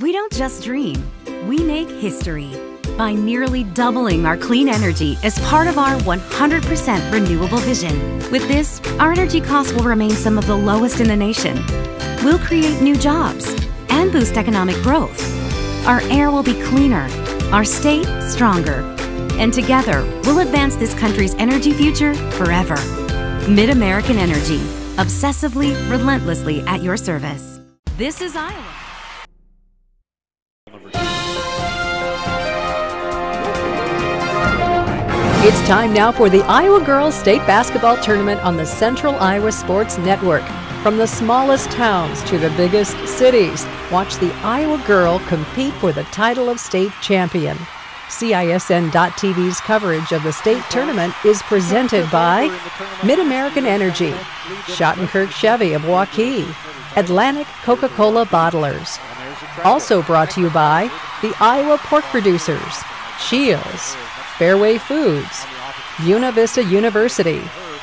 We don't just dream, we make history by nearly doubling our clean energy as part of our 100% renewable vision. With this, our energy costs will remain some of the lowest in the nation. We'll create new jobs and boost economic growth. Our air will be cleaner, our state stronger, and together we'll advance this country's energy future forever. Mid-American Energy, obsessively, relentlessly at your service. This is Iowa. It's time now for the Iowa Girls State Basketball Tournament on the Central Iowa Sports Network. From the smallest towns to the biggest cities, watch the Iowa girl compete for the title of state champion. CISN.TV's coverage of the state tournament is presented by Mid-American Energy, Schottenkirk Chevy of Waukee, Atlantic Coca-Cola Bottlers. Also brought to you by the Iowa Pork Producers, Shields, Fairway Foods, Buena Vista University,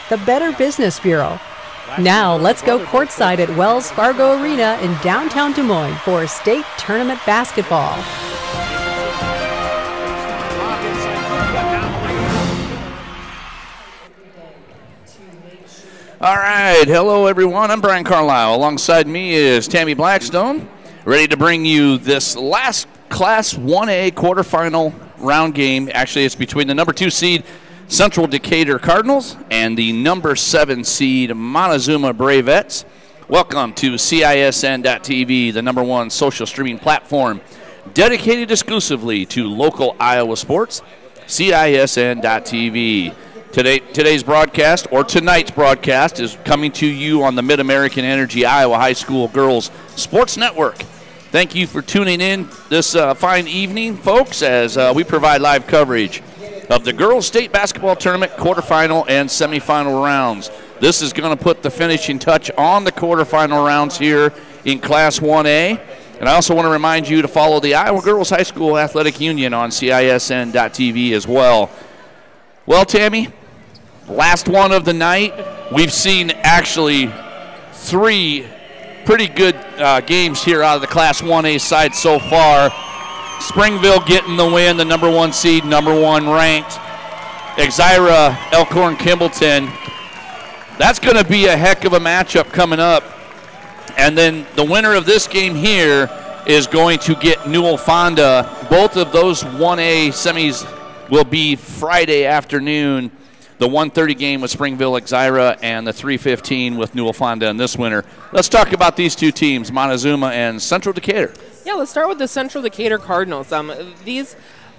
the Better Business Bureau. Now let's go courtside at Wells Fargo Arena in downtown Des Moines for state tournament basketball. All right, hello everyone. I'm Brian Carlisle. Alongside me is Tammy Blackstone, ready to bring you this last Class 1A quarterfinal round game. Actually, it's between the number 2 seed Central Decatur Cardinals and the number 7 seed Montezuma Bravettes. Welcome to CISN.TV, the number 1 social streaming platform dedicated exclusively to local Iowa sports. CISN.TV. Today's broadcast, or tonight's broadcast, is coming to you on the Mid-American Energy Iowa High School Girls Sports Network. Thank you for tuning in this fine evening, folks, as we provide live coverage of the Girls State Basketball Tournament quarterfinal and semifinal rounds. This is going to put the finishing touch on the quarterfinal rounds here in Class 1A. And I also want to remind you to follow the Iowa Girls High School Athletic Union on CISN.TV as well. Well, Tammy, last one of the night. We've seen actually 3 pretty good games here out of the Class 1A side so far. Springville getting the win, the number 1 seed, number 1 ranked. Exira, Elkhorn, Kimballton. That's going to be a heck of a matchup coming up. And then the winner of this game here is going to get Newell Fonda. Both of those 1A semis will be Friday afternoon. The 1:30 game with Springville Exira and the 3:15 with Newell Fonda in this winter. Let's talk about these two teams, Montezuma and Central Decatur. Yeah, let's start with the Central Decatur Cardinals.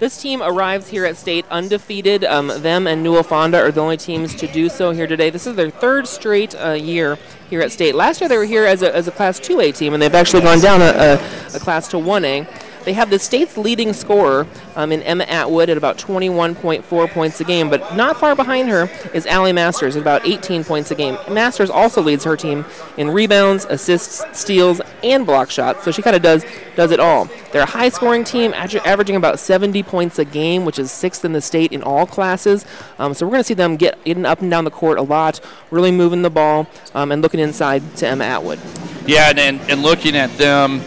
This team arrives here at state undefeated. Them and Newell Fonda are the only teams to do so here today. This is their 3rd straight year here at state. Last year they were here as a Class 2A team, and they've actually gone down a Class to 1A. They have the state's leading scorer in Emma Atwood at about 21.4 points a game, but not far behind her is Allie Masters at about 18 points a game. Masters also leads her team in rebounds, assists, steals, and block shots, so she kind of does it all. They're a high-scoring team, averaging about 70 points a game, which is 6th in the state in all classes. So we're going to see them getting up and down the court a lot, really moving the ball, and looking inside to Emma Atwood. Yeah, and looking at them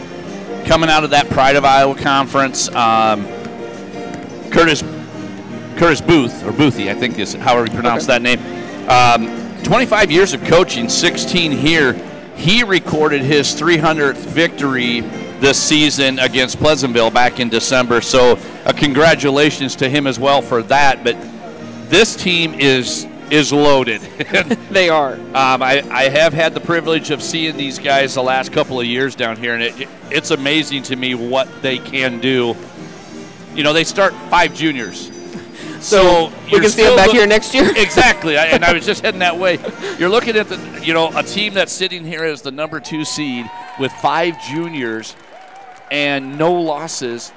coming out of that Pride of Iowa conference, Curtis Booth, or Boothie, I think is how we pronounce that name. 25 years of coaching, 16 here. He recorded his 300th victory this season against Pleasantville back in December. So congratulations to him as well for that. But this team is loaded. They are. I have had the privilege of seeing these guys the last couple of years down here, and it's amazing to me what they can do. You know, they start 5 juniors. So we can see them back here next year? Exactly, and I was just heading that way. You're looking at a team that's sitting here as the number 2 seed with 5 juniors and no losses,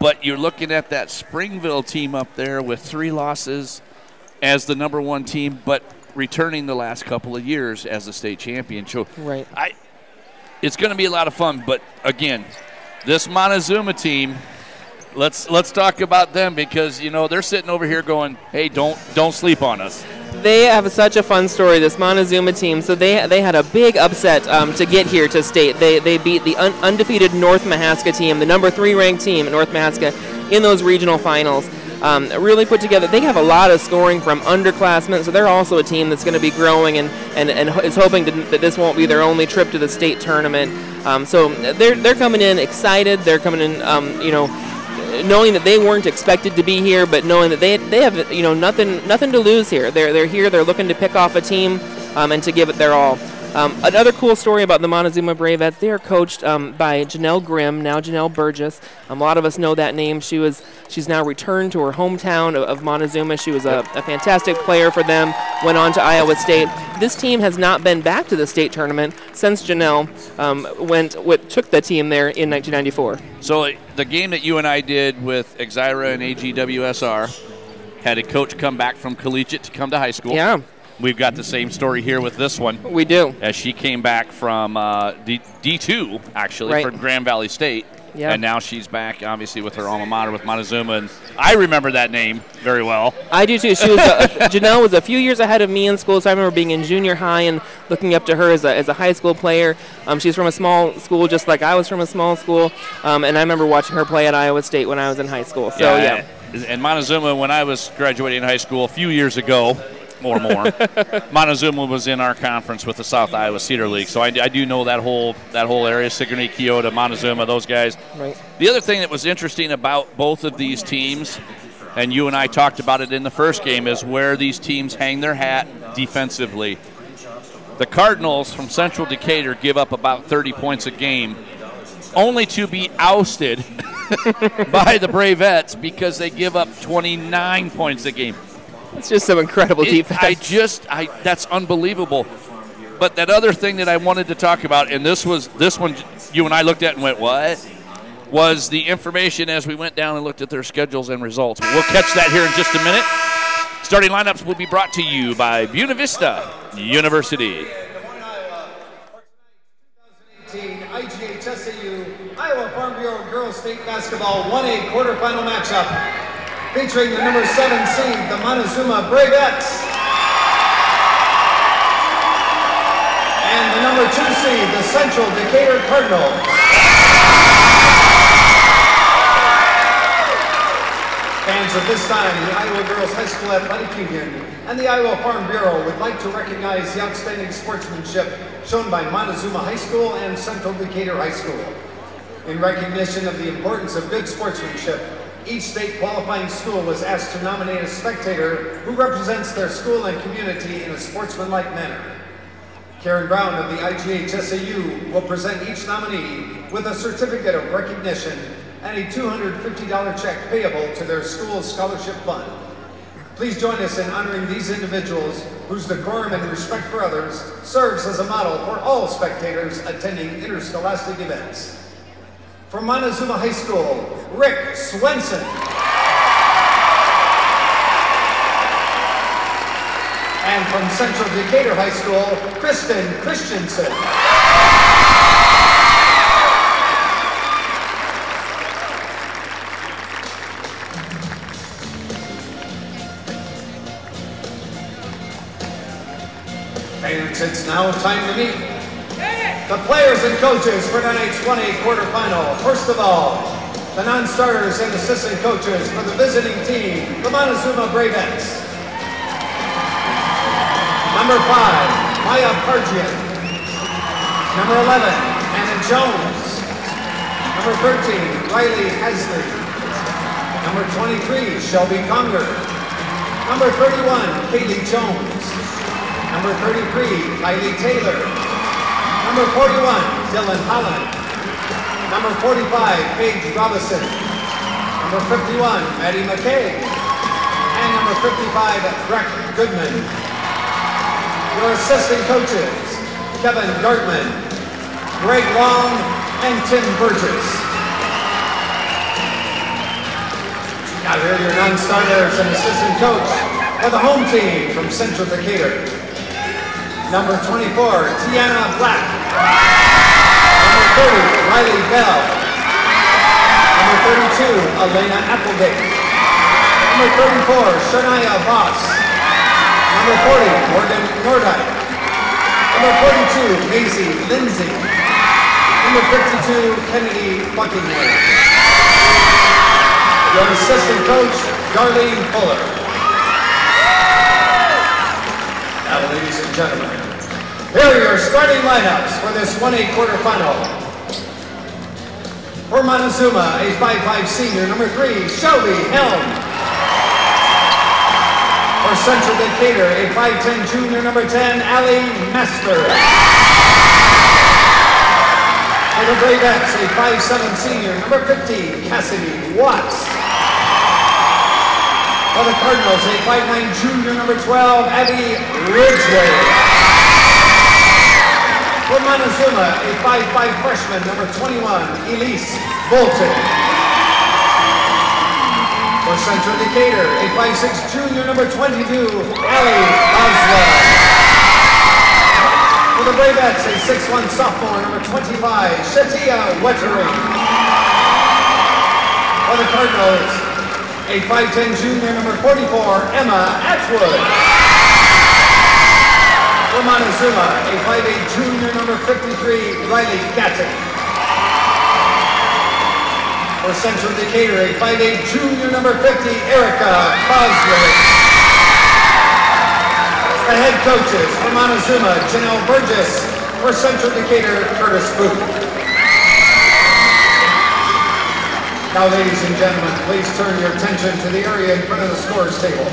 but you're looking at that Springville team up there with 3 losses as the number 1 team, but returning the last couple of years as the state champion. So right. It's going to be a lot of fun, but again, this Montezuma team, let's talk about them, because they're sitting over here going, hey, don't sleep on us. They have such a fun story, this Montezuma team. So they had a big upset to get here to state. They beat the undefeated North Mahaska team, the number 3 ranked team at North Mahaska, in those regional finals. Really put together. They have a lot of scoring from underclassmen, so they're also a team that's going to be growing and is hoping that this won't be their only trip to the state tournament. So they're coming in excited. They're coming in, knowing that they weren't expected to be here, but knowing that they have nothing to lose here. They're here. They're looking to pick off a team and to give it their all. Another cool story about the Montezuma Bravettes, they are coached by Janelle Grimm, now Janelle Burgess. A lot of us know that name. She's now returned to her hometown of Montezuma. She was a fantastic player for them, went on to Iowa State. This team has not been back to the state tournament since Janelle took the team there in 1994. So the game that you and I did with IGHSAU and IGHSAU had a coach come back from collegiate to come to high school. Yeah. We've got the same story here with this one. We do. As she came back from D2, actually, right, from Grand Valley State. Yeah. And now she's back, obviously, with her alma mater, with Montezuma. And I remember that name very well. I do, too. She was Janelle was a few years ahead of me in school, so I remember being in junior high and looking up to her as a high school player. She's from a small school, just like I was from a small school. And I remember watching her play at Iowa State when I was in high school. So, yeah. And Montezuma, when I was graduating high school a few years ago, more, Montezuma was in our conference with the South Iowa Cedar League, so I do know that whole area, Sigourney, Keota, Montezuma, those guys. Right. The other thing that was interesting about both of these teams, and you and I talked about it in the first game, is where these teams hang their hat defensively. The Cardinals from Central Decatur give up about 30 points a game, only to be ousted by the Bravettes because they give up 29 points a game. It's just some incredible defense. That's unbelievable. But that other thing that I wanted to talk about, and this one you and I looked at and went, what? Was the information as we went down and looked at their schedules and results. We'll catch that here in just a minute. Starting lineups will be brought to you by Buena Vista University. 2018 IGHSAU Iowa Farm Bureau Girls State Basketball 1A quarterfinal matchup, featuring the number 7 seed, the Montezuma Bravettes, and the number 2 seed, the Central Decatur Cardinals. Fans of this time, the Iowa Girls High School Athletic Union and the Iowa Farm Bureau would like to recognize the outstanding sportsmanship shown by Montezuma High School and Central Decatur High School. In recognition of the importance of good sportsmanship, each state qualifying school was asked to nominate a spectator who represents their school and community in a sportsmanlike manner. Karen Brown of the IGHSAU will present each nominee with a certificate of recognition and a $250 check payable to their school's scholarship fund. Please join us in honoring these individuals whose decorum and respect for others serves as a model for all spectators attending interscholastic events. From Montezuma High School, Rick Swenson. And from Central Decatur High School, Kristen Christensen. Fans, it's now time to meet the players and coaches for tonight's 1A quarterfinal. First of all, the non-starters and assistant coaches for the visiting team, the Montezuma Bravettes. Number 5, Maya Pargian. Number 11, Anna Jones. Number 13, Riley Hesley. Number 23, Shelby Conger. Number 31, Kaylee Jones. Number 33, Kylie Taylor. Number 41, Dylan Holland. Number 45, Paige Robinson. Number 51, Maddie McKay. And number 55, Breck Goodman. Your assistant coaches, Kevin Gartman, Greg Long, and Tim Burgess. Now here are your non-starters and assistant coach for the home team from Central Decatur. Number 24, Tiana Black. Number 30, Riley Bell. Number 32, Elena Applegate. Number 34, Shania Voss. Number 40, Morgan Nordyke. Number 42, Maisie Lindsay. Number 52, Kennedy Buckingham. Your assistant coach, Darlene Fuller. Now, ladies and gentlemen, here are your starting lineups for this 1A quarterfinal. For Montezuma, a 5'5" senior, number 3, Shelby Helm. For Central Decatur, a 5'10" junior, number 10, Allie Masters. For the Bravettes, a 5'7" senior, number 50, Cassidy Watts. For the Cardinals, a 5'9" junior, number 12, Abby Ridgway. For Montezuma, a 5'5" freshman, number 21, Elise Bolton. For Central Decatur, a 5'6" junior, number 22, Allie Oswald. For the Bravettes, a 6'1" sophomore, number 25, Shatia Wettering. For the Cardinals, a 5'10" junior, number 44, Emma Atwood. For Montezuma, a 5'8" junior, number 53, Riley Gatton. For Central Decatur, a 5'8" junior, number 50, Erica Bosworth. The head coaches for Montezuma, Janelle Burgess. For Central Decatur, Curtis Booth. Now, ladies and gentlemen, please turn your attention to the area in front of the scorers table.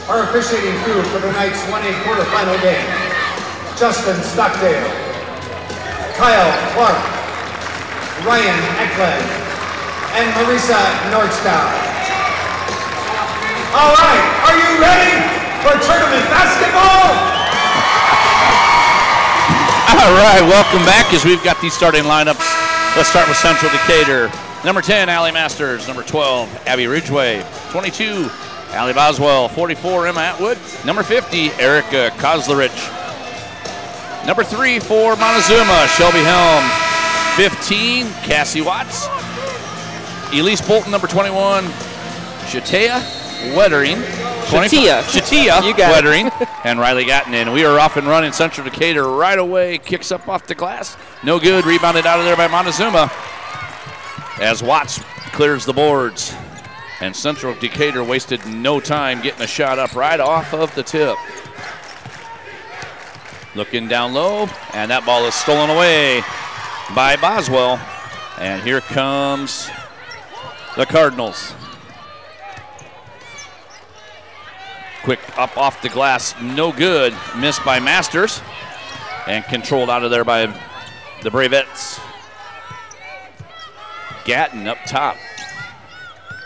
Our officiating crew for tonight's 1A quarterfinal game: Justin Stockdale, Kyle Clark, Ryan Eklund, and Marisa Nordstad. All right, are you ready for tournament basketball? All right, welcome back as we've got these starting lineups. Let's start with Central Decatur. Number 10, Allie Masters. Number 12, Abby Ridgway. 22, Allie Boswell. 44, Emma Atwood. Number 50, Erica Kozlerich. Number 3 for Montezuma, Shelby Helm. 15, Cassie Watts. Elise Bolton, number 21, Shatia Wettering. Shatia you got Wettering. And Riley Gatton. And we are off and running. Central Decatur right away. Kicks up off the glass. No good. Rebounded out of there by Montezuma as Watts clears the boards. And Central Decatur wasted no time getting a shot up right off of the tip. Looking down low, and that ball is stolen away by Boswell. And here comes the Cardinals. Quick up off the glass, no good. Missed by Masters, and controlled out of there by the Bravettes. Gatton up top.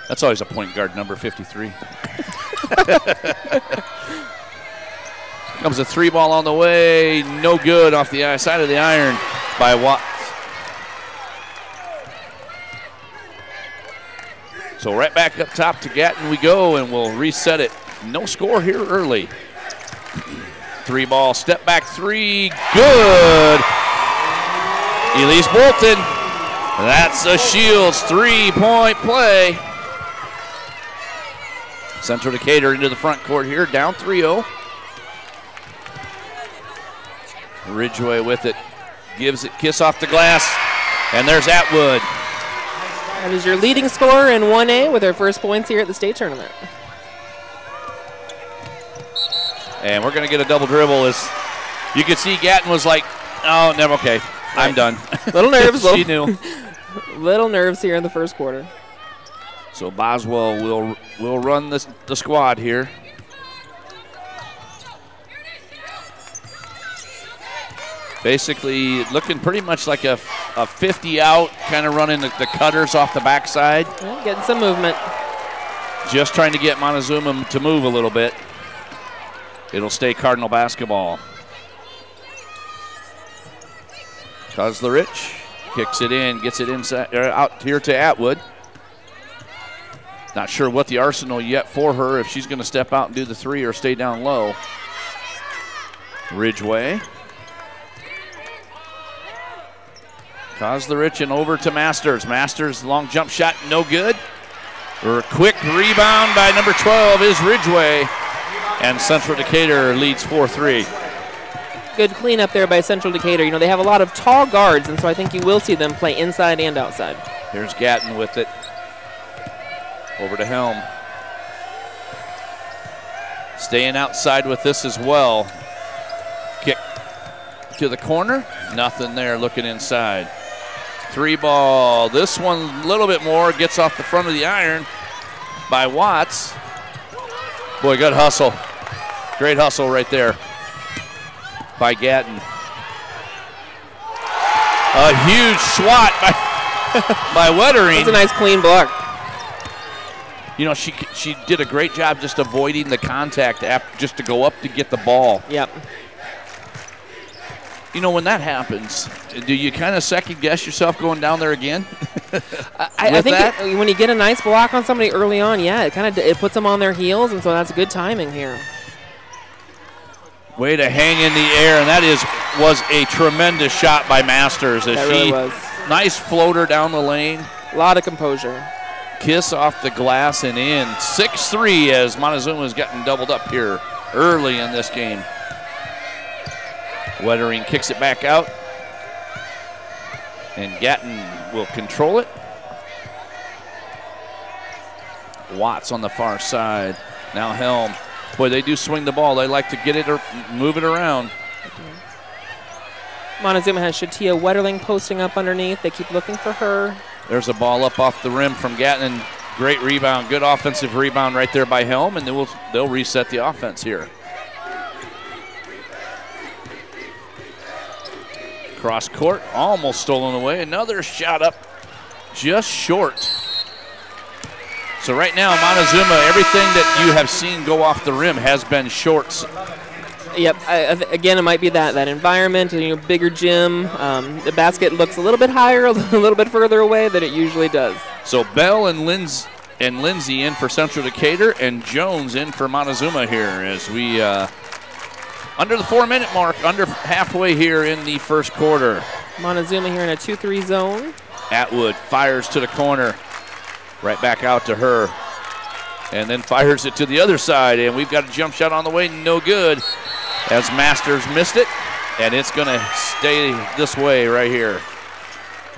That's always a point guard, number 53. Comes a 3 ball on the way, no good off the side of the iron by Watts. So right back up top to Gatton we go, and we'll reset it. No score here early. 3 ball, step back 3, good. Elise Bolton, that's a Shields 3-point play. Central Decatur into the front court here, down 3-0. Ridgway with it, gives it kiss off the glass, and there's Atwood. That is your leading scorer in 1A with her first points here at the state tournament. And we're going to get a double dribble. As you can see, Gatton was like, oh, never, okay, I'm done. Little nerves. She knew. Little nerves here in the first quarter. So Boswell will run the squad here. Basically looking pretty much like a 50 out, kind of running the cutters off the backside. Well, getting some movement. Just trying to get Montezuma to move a little bit. It'll stay Cardinal basketball. Kozlerich kicks it in, gets it inside, out here to Atwood. Not sure what the arsenal yet for her, if she's going to step out and do the 3 or stay down low. Ridgway. Kozlerich and over to Masters. Masters, long jump shot, no good. Or a quick rebound by number 12 is Ridgway. And Central Decatur leads 4-3. Good cleanup there by Central Decatur. You know, they have a lot of tall guards, and so I think you will see them play inside and outside. Here's Gatton with it. Over to Helm. Staying outside with this as well. Kick to the corner. Nothing there, looking inside. 3 ball. This one a little bit more. Gets off the front of the iron by Watts. Boy, good hustle. Great hustle right there by Gatton. A huge swat by Wettering. That's a nice clean block. You know, she did a great job just avoiding the contact just to go up to get the ball. Yep. You know, when that happens, do you kind of second guess yourself going down there again? I think when you get a nice block on somebody early on, yeah, it puts them on their heels, and so that's good timing here. Way to hang in the air, and that was a tremendous shot by Masters. That really was. Nice floater down the lane. A lot of composure. Kiss off the glass and in. 6-3 as Montezuma's gotten doubled up here early in this game. Wettering kicks it back out. And Gatton will control it. Watts on the far side. Now Helm. Boy, they do swing the ball. They like to get it or move it around. Montezuma has Shatia Wetterling posting up underneath. They keep looking for her. There's a ball up off the rim from Gatton. Great rebound. Good offensive rebound right there by Helm, and they'll reset the offense here. Cross court, almost stolen away. Another shot up, just short. So right now, Montezuma, everything that you have seen go off the rim has been shorts. Yep. Again, it might be that environment, bigger gym. The basket looks a little bit higher, a little bit further away than it usually does. So Bell and Lindsay in for Central Decatur, and Jones in for Montezuma here as we under the 4-minute mark, under halfway here in the first quarter. Montezuma here in a 2-3 zone. Atwood fires to the corner, right back out to her, and then fires it to the other side, and we've got a jump shot on the way, no good, as Masters missed it, and it's going to stay this way right here.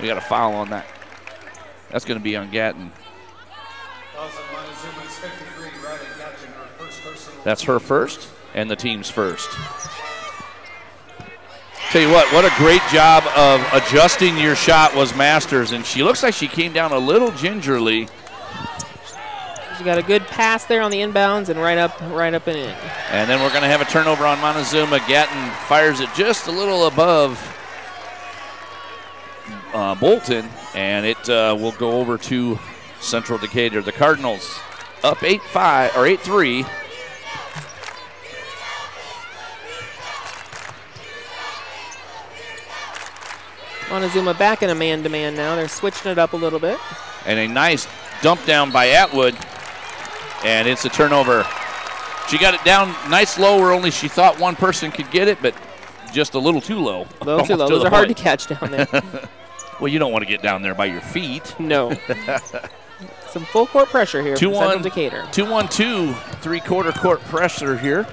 We got a foul on that. That's going to be on Gatton. That's her first, and the team's first. Tell you what a great job of adjusting your shot was Masters, and she looks like she came down a little gingerly. She got a good pass there on the inbounds and right up and in. And then we're going to have a turnover on Montezuma. Gatton fires it just a little above Bolton, and it will go over to Central Decatur. The Cardinals up 8-5 or 8-3. Montezuma back in a man-to-man now. They're switching it up a little bit. And a nice dump down by Atwood. And it's a turnover. She got it down nice low where only she thought one person could get it, but just a little too low. A little too low. Those are hard to catch down there. Well, you don't want to get down there by your feet. No. Some full court pressure here from Central Decatur. 2-1-2, three-quarter court pressure here.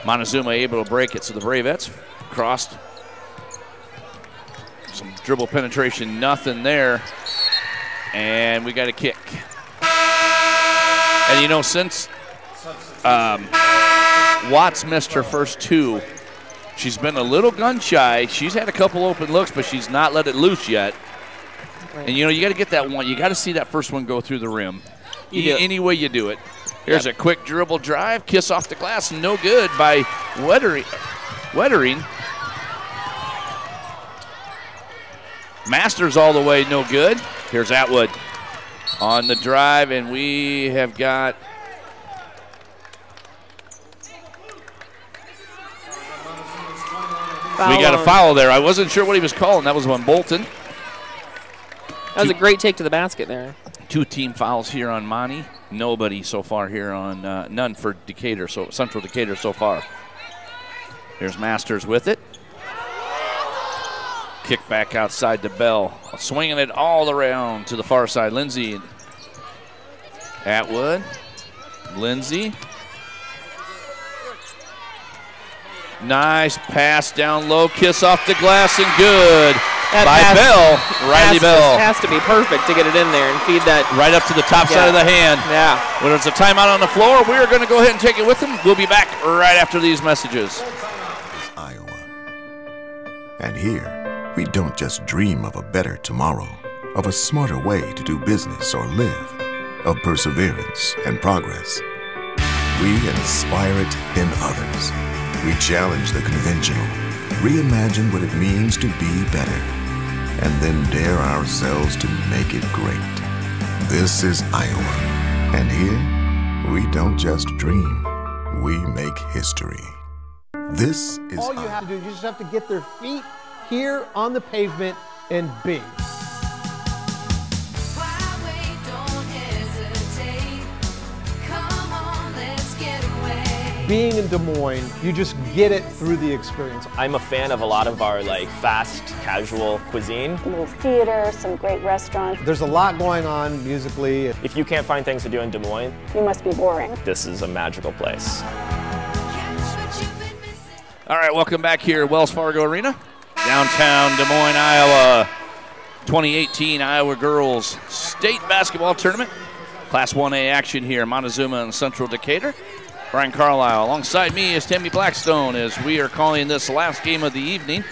Montezuma able to break it, so the Bravettes crossed. Some dribble penetration, nothing there. And we got a kick. And since Watts missed her first two, she's been a little gun shy. She's had a couple open looks, but she's not let it loose yet. Right. And you got to get that one. You got to see that first one go through the rim. Any way you do it. Here's a quick dribble drive, kiss off the glass, no good by Wettering. Masters all the way, no good. Here's Atwood on the drive, and we have got a foul there. I wasn't sure what he was calling. That was on Bolton. That was a great take to the basket there. 2 team fouls here on Monty. Nobody so far here on none for Decatur, so Central Decatur so far. Here's Masters with it. Kick back outside to Bell. Swinging it all around to the far side. Lindsay. Atwood. Lindsay. Nice pass down low, kiss off the glass, and good That by pass, Bell, Riley Bell. Has to be perfect to get it in there and feed that. Right up to the top side of the hand. Yeah. When there's a timeout on the floor, we're going to go ahead and take it with them. We'll be back right after these messages. Iowa. And here, we don't just dream of a better tomorrow, of a smarter way to do business or live, of perseverance and progress. We inspire it in others. We challenge the conventional, reimagine what it means to be better, and then dare ourselves to make it great. This is Iowa, and here, we don't just dream, we make history. This is all you have to do. You just have to get their feet here on the pavement and big. Being in Des Moines, you just get it through the experience. I'm a fan of a lot of our fast, casual cuisine. A little theater, some great restaurants. There's a lot going on musically. If you can't find things to do in Des Moines, You must be boring. this is a magical place. All right, welcome back here at Wells Fargo Arena, downtown Des Moines, Iowa. 2018 Iowa Girls State Basketball Tournament. Class 1A action here, Montezuma and Central Decatur. Brian Carlisle alongside me is Tammy Blackstone as we are calling this the last game of the evening.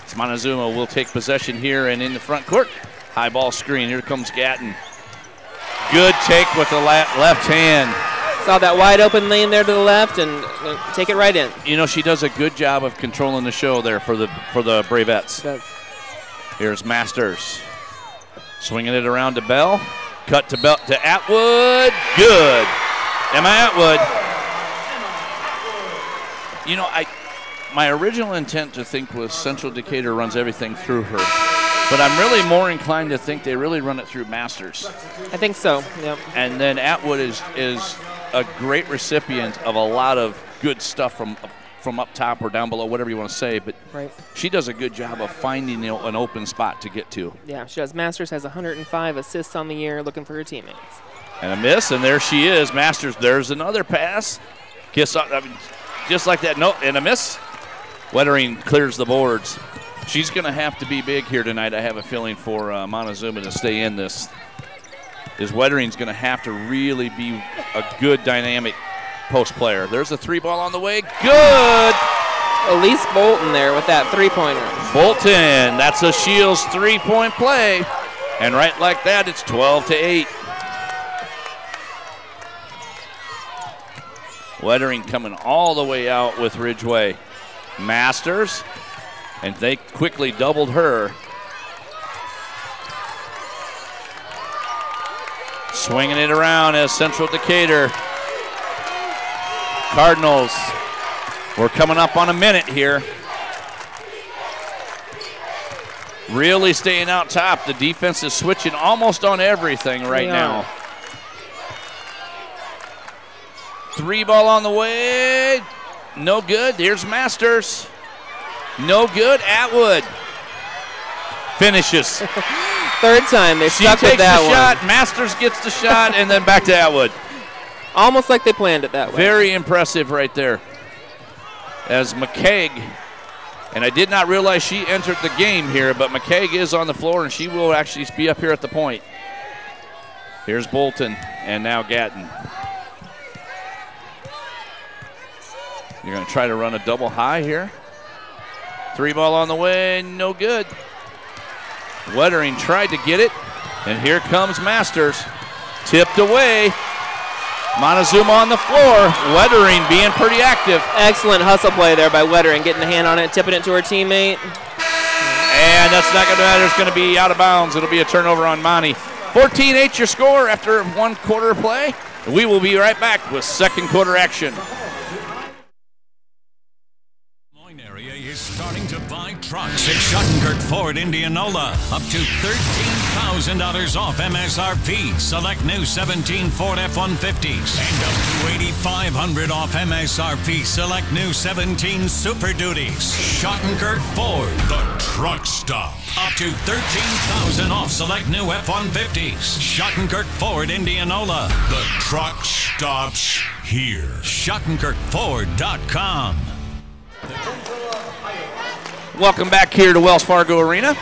As Montezuma will take possession here and in the front court. High ball screen, here comes Gatton. Good take with the left hand. Saw that wide open lane there to the left and take it right in. You know, she does a good job of controlling the show there for the Bravettes. Here's Masters. Swinging it around to Bell. Cut to Bell to Atwood. Good. Emma Atwood. You know, my original intent to think was Central Decatur runs everything through her. But I'm really more inclined to think they really run it through Masters. I think so, yep. And then Atwood is a great recipient of a lot of good stuff from up top or down below, whatever you want to say. But she does a good job of finding an open spot to get to. Yeah, she does. Masters has 105 assists on the year, looking for her teammates. And a miss, and there she is. Masters, there's another pass. Kiss up, just like that. No, and a miss. Wettering clears the boards. She's going to have to be big here tonight, I have a feeling, for Montezuma to stay in this. Wettering's going to have to really be a good dynamic post player. There's a three ball on the way. Good! Elise Bolton there with that three-pointer. Bolton, that's a Shields three-point play. And right like that, it's 12-8. Wettering coming all the way out with Ridgeway. Masters, and they quickly doubled her. Swinging it around as Central Decatur. Cardinals, we're coming up on a minute here. Really staying out top. The defense is switching almost on everything right now. Three ball on the way. No good. Here's Masters. No good. Atwood finishes. Third time they stuck with that one. She takes the shot. Masters gets the shot, and then back to Atwood. Almost like they planned it that way. Very impressive right there. As McCaig, and I did not realize she entered the game here, but McCaig is on the floor, and she will actually be up here at the point. Here's Bolton, and now Gatton. You're going to try to run a double high here. Three ball on the way, no good. Wettering tried to get it, and here comes Masters. Tipped away. Montezuma on the floor. Wettering being pretty active. Excellent hustle play there by Wettering, getting the hand on it, tipping it to her teammate. And that's not going to matter. It's going to be out of bounds. It'll be a turnover on Monty. 14-8 your score after one quarter of play. We will be right back with second quarter action. Is starting to buy trucks at Schottenkirk Ford Indianola. Up to $13,000 off MSRP. Select new 17 Ford F-150s. And up to $8,500 off MSRP. Select new 17 Super Duties. Schottenkirk Ford, the truck stop. Up to $13,000 off select new F-150s. Schottenkirk Ford Indianola. The truck stops here. SchottenkirkFord.com. Welcome back here to Wells Fargo Arena.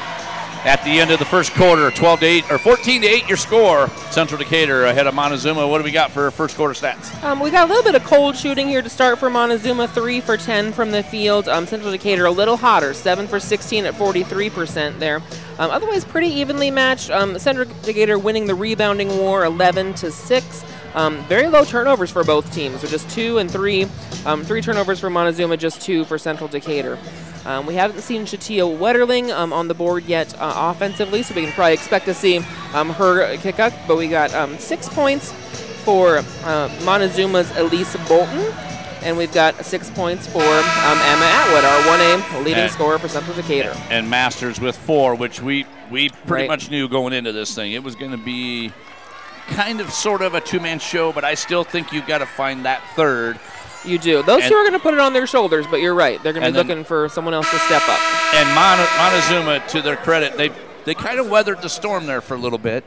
At the end of the first quarter, 12-8 or 14-8 your score. Central Decatur ahead of Montezuma. What do we got for first quarter stats? We got a little bit of cold shooting here to start for Montezuma, 3 for 10 from the field. Central Decatur a little hotter, 7 for 16 at 43% there. Otherwise pretty evenly matched. Central Decatur winning the rebounding war, 11-6. Very low turnovers for both teams, so just 2 and 3. 3 turnovers for Montezuma, just 2 for Central Decatur. We haven't seen Shatia Wetterling on the board yet offensively, so we can probably expect to see her kick up. But we got 6 points for Montezuma's Elise Bolton, and we've got 6 points for Emma Atwood, our 1A leading scorer for Central Decatur. And Masters with 4, which we pretty much knew going into this thing. It was going to be kind of sort of a two-man show, but I still think you've got to find that third. You do. Those two are going to put it on their shoulders, but you're right. They're going to be looking for someone else to step up. And Montezuma, to their credit, they kind of weathered the storm there for a little bit.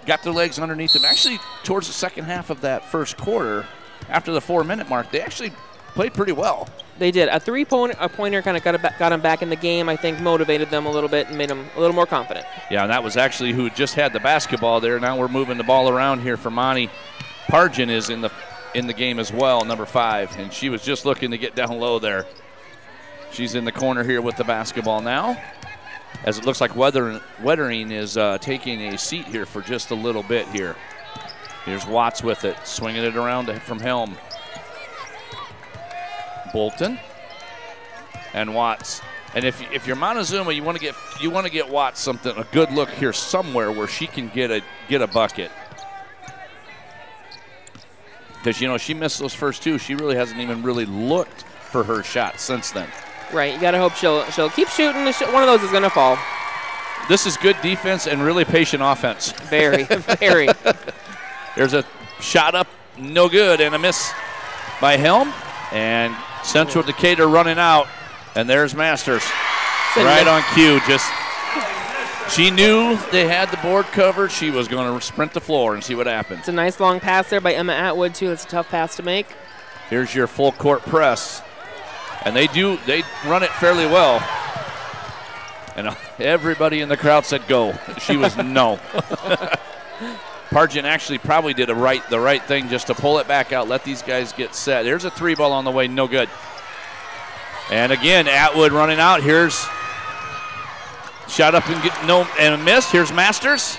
Got their legs underneath them. Actually, towards the second half of that first quarter, after the 4-minute mark, they actually played pretty well. They did. A three-pointer kind of got them back in the game, I think, motivated them a little bit and made them a little more confident. Yeah, and that was actually who just had the basketball there. Now we're moving the ball around here for Monty. Pargin is in the game as well, number 5, and she was just looking to get down low there. She's in the corner here with the basketball now, as it looks like Wettering is taking a seat here for just a little bit here. Here's Watts with it, swinging it around from Helm. Bolton and Watts, and if you're Montezuma, you want to get Watts a good look here somewhere where she can get a bucket. Because, she missed those first 2. She really hasn't even really looked for her shot since then. Right. You got to hope she'll keep shooting. One of those is going to fall. This is good defense and really patient offense. Very, very. There's a shot up, no good, and a miss by Helm. And Central Decatur running out. And there's Masters. Right on cue. She knew they had the board covered. She was going to sprint the floor and see what happens. It's a nice long pass there by Emma Atwood, too. It's a tough pass to make. Here's your full court press. And they run it fairly well. And everybody in the crowd said go. She was no. Pargin actually probably did the right thing just to pull it back out, let these guys get set. There's a 3-ball on the way, no good. And again, Atwood running out. Here's shot up and a miss. Here's Masters.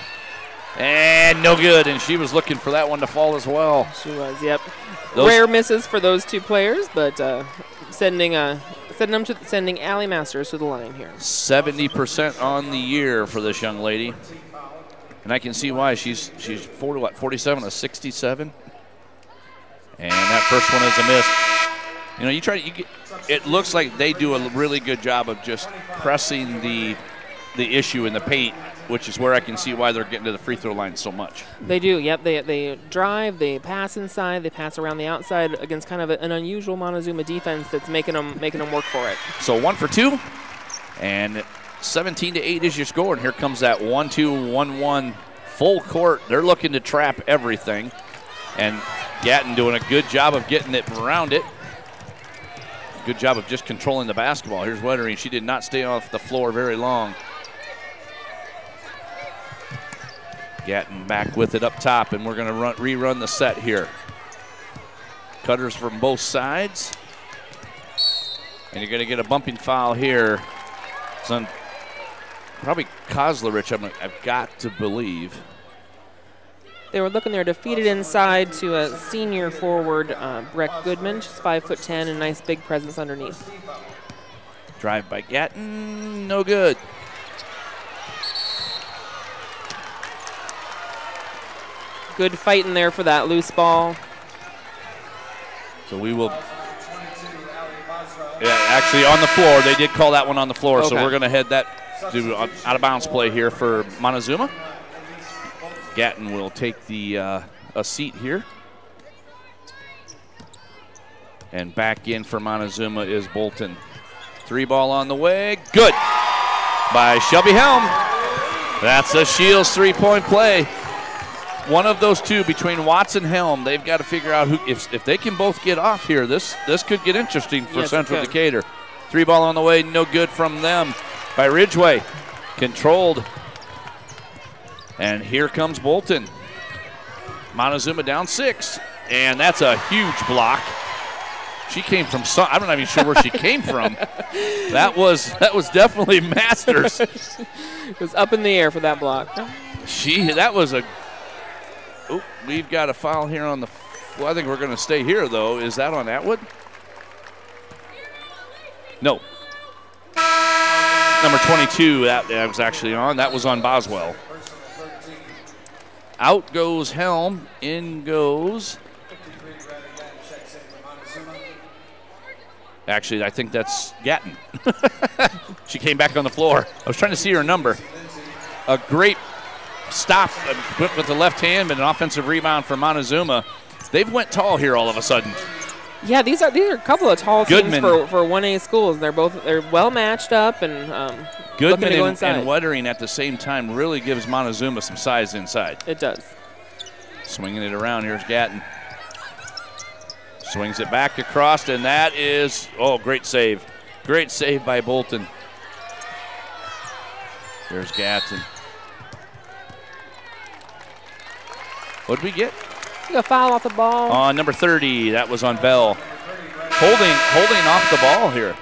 And no good. And she was looking for that one to fall as well. She was, yep. Rare misses for those 2 players, but sending Allie Masters to the line here. 70% on the year for this young lady. And I can see why. She's 47 to 67. And that first one is a miss. It looks like they do a really good job of just pressing the issue in the paint, which is where I can see why they're getting to the free throw line so much. They do, yep. They drive, they pass inside, they pass around the outside against kind of an unusual Montezuma defense that's making them work for it. So 1 for 2, and 17-8 is your score. And here comes that 1-2, 1-1 full court. They're looking to trap everything, and Gatton doing a good job of getting it around it. Good job of just controlling the basketball. Here's Wettering. She did not stay off the floor very long. Gatton back with it up top, and we're going to rerun the set here. Cutters from both sides. And you're going to get a bumping foul here. It's on probably Kozlerich, I've got to believe. They were looking there to feed it inside to a senior forward, Breck Goodman. She's 5'10", and nice big presence underneath. Drive by Gatton, no good. Good fight in there for that loose ball. So we will. Yeah, actually on the floor. They did call that one on the floor, okay. So we're going to head that to out of bounds play here for Montezuma. Gatton will take the a seat here. And back in for Montezuma is Bolton. 3-ball on the way. Good by Shelby Helm. That's a Shields 3-point play. One of those 2 between Watts and Helm. They've got to figure out if they can both get off here. This could get interesting for Central Decatur. Three ball on the way, no good from them by Ridgeway. Controlled. And here comes Bolton. Montezuma down 6. And that's a huge block. She came from I'm not even sure where she came from. That was definitely Masters. It was up in the air for that block. We've got a foul here on the I think we're going to stay here, though. Is that on Atwood? No. Number 22, that was actually on. That was on Boswell. Out goes Helm. In goes. Actually, I think that's Gatton. She came back on the floor. I was trying to see her number. A great stop with the left hand, but an offensive rebound for Montezuma. They've went tall here all of a sudden. Yeah, these are a couple of tall teams for 1A schools. They're well matched up and Goodman looking to go and Wettering at the same time really gives Montezuma some size inside. It does. Swinging it around. Here's Gatton. Swings it back across, and that is, great save. Great save by Bolton. There's Gatton. What did we get? A foul off the ball. On number 30, that was on Bell. Holding off the ball here.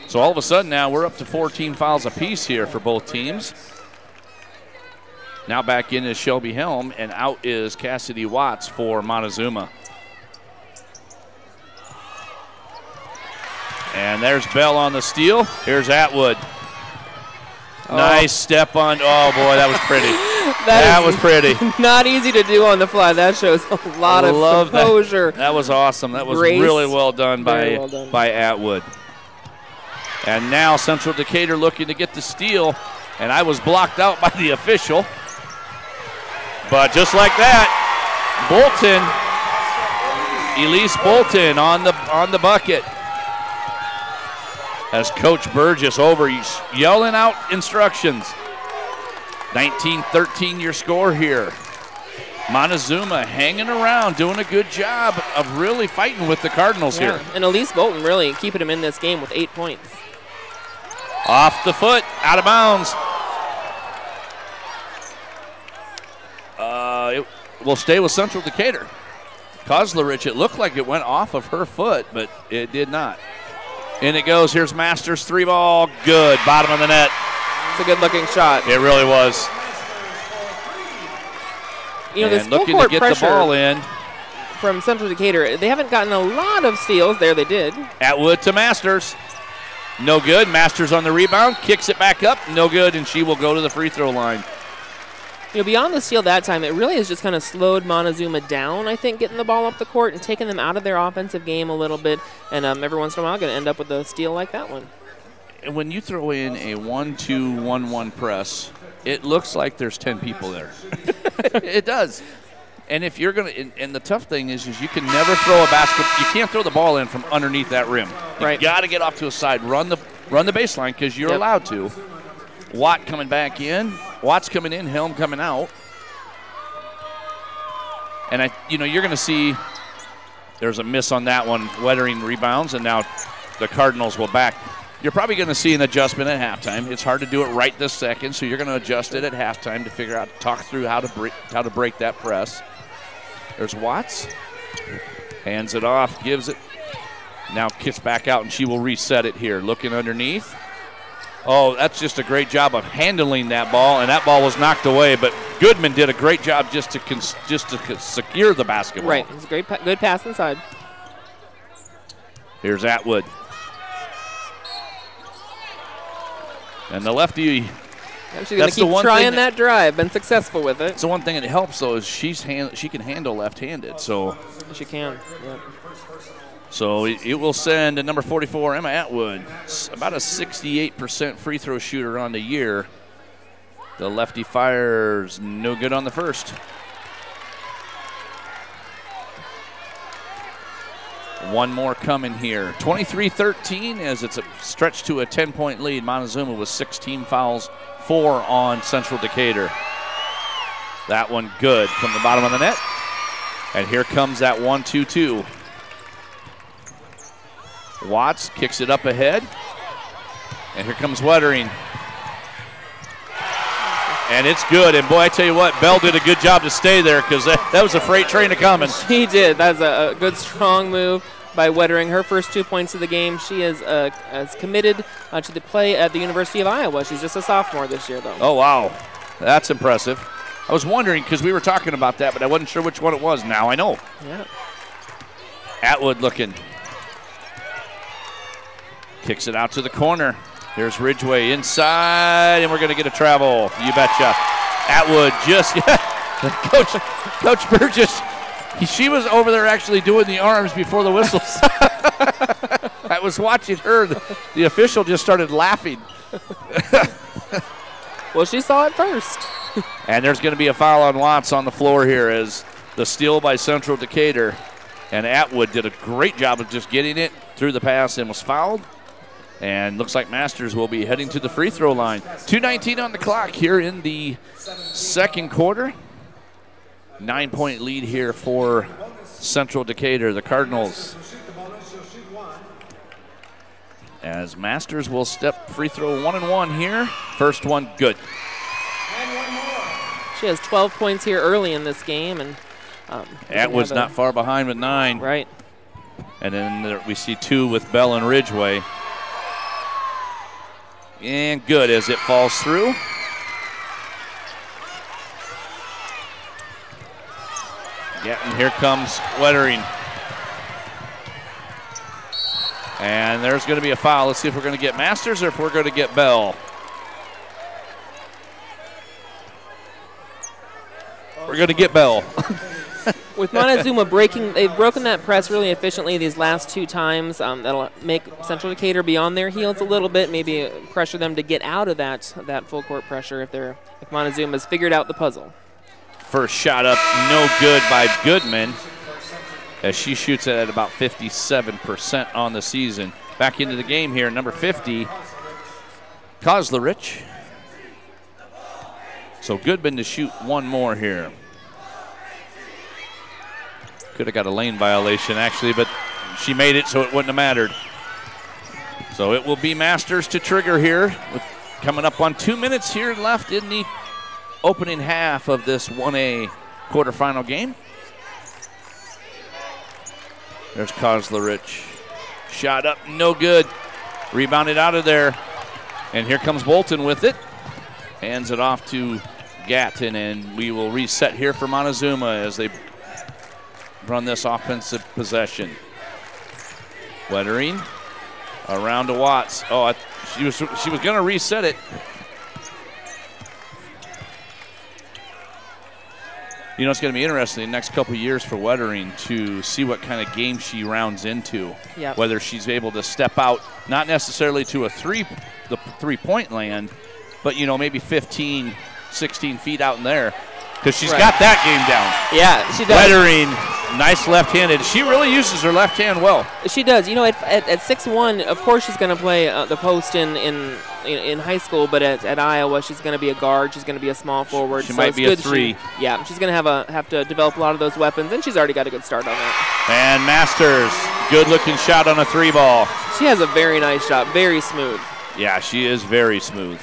So all of a sudden now we're up to 14 fouls apiece here for both teams. Now back in is Shelby Helm, and out is Cassidy Watts for Montezuma. And there's Bell on the steal. Here's Atwood. Nice step on. Oh, boy, that was pretty. that was pretty. Not easy to do on the fly. That shows a lot of composure. That was awesome. That was really well done by Atwood. And now Central Decatur looking to get the steal. And I was blocked out by the official. But just like that, Bolton, Elise Bolton on the bucket. As Coach Burgess over, he's yelling out instructions. 19-13 your score here. Montezuma hanging around, doing a good job of really fighting with the Cardinals here. And Elise Bolton really keeping him in this game with 8 points. Off the foot, out of bounds. It will stay with Central Decatur. Kozlerich, it looked like it went off of her foot, but it did not. In it goes. Here's Masters. 3 ball. Good. Bottom of the net. It's a good-looking shot. It really was. You know, this looking to get the ball in from Central Decatur. They haven't gotten a lot of steals. There they did. Atwood to Masters. No good. Masters on the rebound. Kicks it back up. No good, and she will go to the free throw line. You know, beyond the steal that time, it really has just kind of slowed Montezuma down, I think, getting the ball up the court and taking them out of their offensive game a little bit. And every once in a while, going to end up with a steal like that one. And when you throw in a 1-2-1-1 press, it looks like there's 10 people there. It does. And if you're going to, and the tough thing is you can never throw a basket. You can't throw the ball in from underneath that rim. You got to get off to a side, run the baseline because you're allowed to. Watt coming back in. Watt's coming in, Helm coming out. And you're going to see there's a miss on that one. Wettering rebounds, and now the Cardinals will back. You're probably going to see an adjustment at halftime. It's hard to do it right this second, so you're going to adjust it at halftime to figure out, talk through how to break that press. There's Watts. Hands it off, gives it. Now kicks back out, and she will reset it here. Looking underneath. Oh, that's just a great job of handling that ball, and that ball was knocked away. But Goodman did a great job just to secure the basketball. Right, it was a good pass inside. Here's Atwood, and the lefty. She's going to keep trying that drive. Been successful with it. It's the one thing that helps though is she can handle left-handed. So she can. Yeah. So it will send to number 44, Emma Atwood, about a 68% free throw shooter on the year. The lefty fires no good on the first. One more coming here. 23-13 as it's a stretch to a 10-point lead. Montezuma with 16 fouls, 4 on Central Decatur. That one good from the bottom of the net. And here comes that 1-2-2. Watts kicks it up ahead. And here comes Wettering. And it's good. And boy, I tell you what, Bell did a good job to stay there because that was a freight train coming. She did. That's a good, strong move by Wettering. Her first 2 points of the game. She is committed to the play at the University of Iowa. She's just a sophomore this year, though. Oh, wow. That's impressive. I was wondering because we were talking about that, but I wasn't sure which one it was. Now I know. Yeah. Atwood looking. Kicks it out to the corner. Here's Ridgway inside, and we're going to get a travel. You betcha. Atwood just, Coach Burgess, she was over there actually doing the arms before the whistles. I was watching her. The official just started laughing. Well, she saw it first. And there's going to be a foul on Watts on the floor here as the steal by Central Decatur. And Atwood did a great job of just getting it through the pass and was fouled. And looks like Masters will be heading to the free throw line. 2:19 on the clock here in the second quarter. 9-point lead here for Central Decatur, the Cardinals. As Masters will step free throw 1 and 1 here. First one, good. She has 12 points here early in this game. And Atwood's not far behind with 9. Right. And then we see 2 with Bell and Ridgway. And good as it falls through. Yeah, and here comes Wettering. And there's going to be a foul. Let's see if we're going to get Masters or if we're going to get Bell. We're going to get Bell. With Montezuma they've broken that press really efficiently these last 2 times. That'll make Central Decatur be on their heels a little bit, maybe pressure them to get out of that full court pressure if Montezuma's figured out the puzzle. First shot up, no good by Goodman, as she shoots it at about 57% on the season. Back into the game here, number 50, Kozlerich. So Goodman to shoot 1 more here. Could have got a lane violation, actually, but she made it, so it wouldn't have mattered. So it will be Masters to trigger here, with coming up on 2 minutes here left in the opening half of this 1A quarterfinal game. There's Kozlerich. Shot up, no good. Rebounded out of there. And here comes Bolton with it. Hands it off to Gatton, and we will reset here for Montezuma as they run this offensive possession. Wettering around to Watts. Oh, she was going to reset it. You know, it's going to be interesting the next couple of years for Wettering to see what kind of game she rounds into. Yep. Whether she's able to step out, not necessarily to the three-point land, but, you know, maybe 15, 16 feet out in there. Because she's got that game down. Yeah, she does. Wettering, nice left-handed. She really uses her left hand well. She does. You know, at 6'1", of course she's going to play the post in high school, but at Iowa she's going to be a guard. She's going to be a small forward. She might be a 3. Yeah, she's going to have to develop a lot of those weapons, and she's already got a good start on that. And Masters, good-looking shot on a 3-ball. She has a very nice shot, very smooth. Yeah, she is very smooth.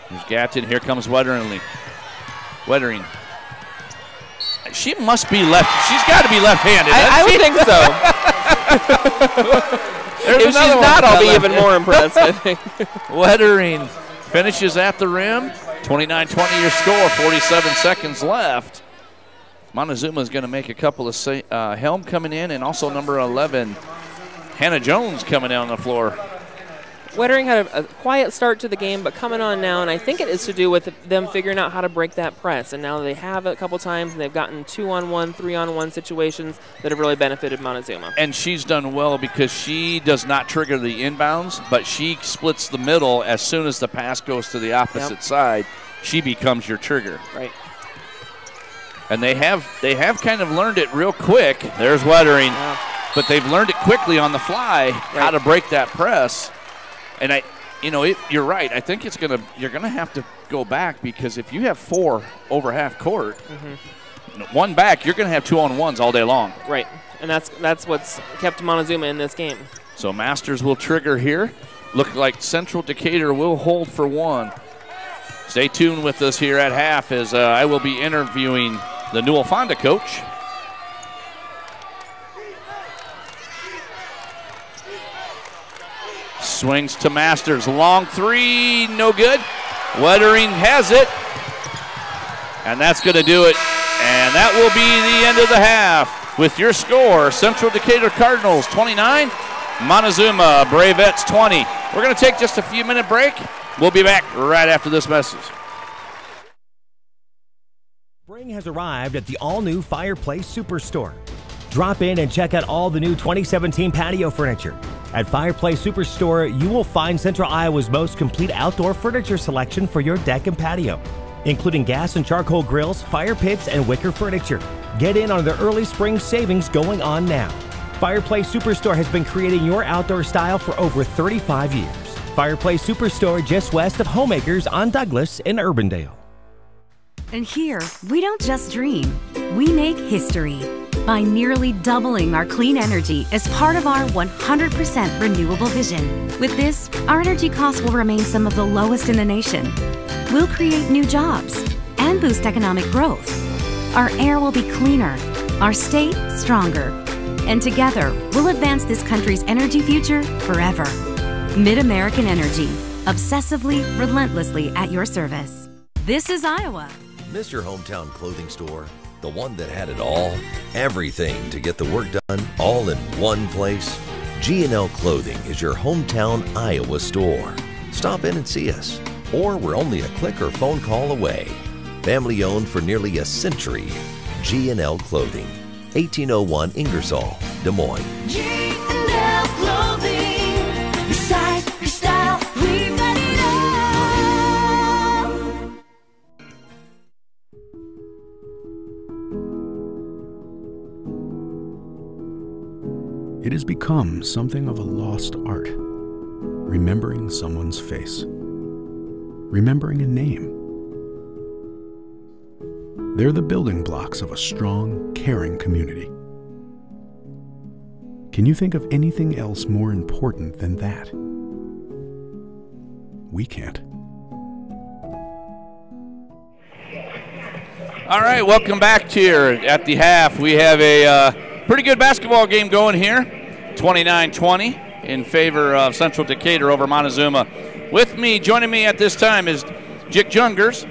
There's Gatton. Here comes Wettering. She must be left. She's got to be left-handed. I would think so. If she's not, I'll be even more impressed, I think. Wettering finishes at the rim. 29-20 your score, 47 seconds left. Montezuma is going to make a couple of Helm coming in, and also number 11, Hannah Jones coming down the floor. Wettering had a quiet start to the game, but coming on now, and I think it is to do with them figuring out how to break that press. And now they have a couple times, and they've gotten 2-on-1, 3-on-1 situations that have really benefited Montezuma. And she's done well because she does not trigger the inbounds, but she splits the middle as soon as the pass goes to the opposite side. She becomes your trigger. Right. And they have kind of learned it real quick. There's Wettering, but they've learned it quickly on the fly how to break that press. And you're right. I think you're gonna have to go back because if you have 4 over half court, one back, you're going to have 2-on-1s all day long. Right, and that's what's kept Montezuma in this game. So Masters will trigger here. Look like Central Decatur will hold for one. Stay tuned with us here at half as I will be interviewing the Newell Fonda coach. Swings to Masters. Long three, no good. Wettering has it. And that's going to do it. And that will be the end of the half with your score. Central Decatur Cardinals 29, Montezuma Bravettes 20. We're going to take just a few-minute break. We'll be back right after this message. Spring has arrived at the all-new Fireplace Superstore. Drop in and check out all the new 2017 patio furniture. At Fireplace Superstore, you will find Central Iowa's most complete outdoor furniture selection for your deck and patio, including gas and charcoal grills, fire pits, and wicker furniture. Get in on the early spring savings going on now. Fireplace Superstore has been creating your outdoor style for over 35 years. Fireplace Superstore just west of Homemakers on Douglas in Urbandale. And here, we don't just dream, we make history by nearly doubling our clean energy as part of our 100% renewable vision. With this, our energy costs will remain some of the lowest in the nation. We'll create new jobs and boost economic growth. Our air will be cleaner, our state stronger, and together we'll advance this country's energy future forever. Mid-American Energy, obsessively, relentlessly at your service. This is Iowa. Miss your hometown clothing store? The one that had it all? Everything to get the work done, all in one place? G&L Clothing is your hometown Iowa store. Stop in and see us. Or we're only a click or phone call away. Family owned for nearly a century. G&L Clothing, 1801 Ingersoll, Des Moines. G&L Clothing, your size, your style, we've got it all. It has become something of a lost art, remembering someone's face, remembering a name. They're the building blocks of a strong, caring community. Can you think of anything else more important than that? We can't. All right, welcome back here at the half. We have a pretty good basketball game going here, 29-20 in favor of Central Decatur over Montezuma. With me, joining me at this time is Jick Jungers,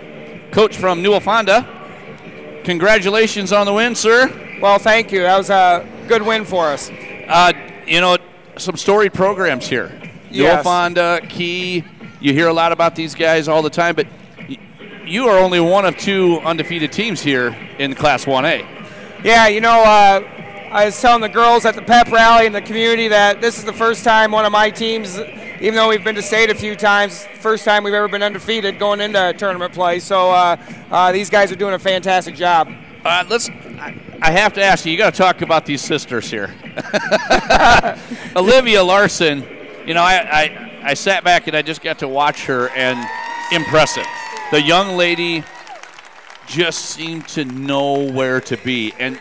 coach from Newell Fonda. Congratulations on the win, sir. Well, thank you. That was a good win for us. Some storied programs here. Yes. Newell Fonda, Key. You hear a lot about these guys all the time, but you are only one of two undefeated teams here in Class 1A. Yeah, I was telling the girls at the pep rally in the community that this is the first time one of my teams, even though we've been to state a few times, first time we've ever been undefeated going into tournament play. So these guys are doing a fantastic job. I have to ask you, you got to talk about these sisters here. Olivia Larson, I sat back and I just got to watch her, and impressive. The young lady just seemed to know where to be. And,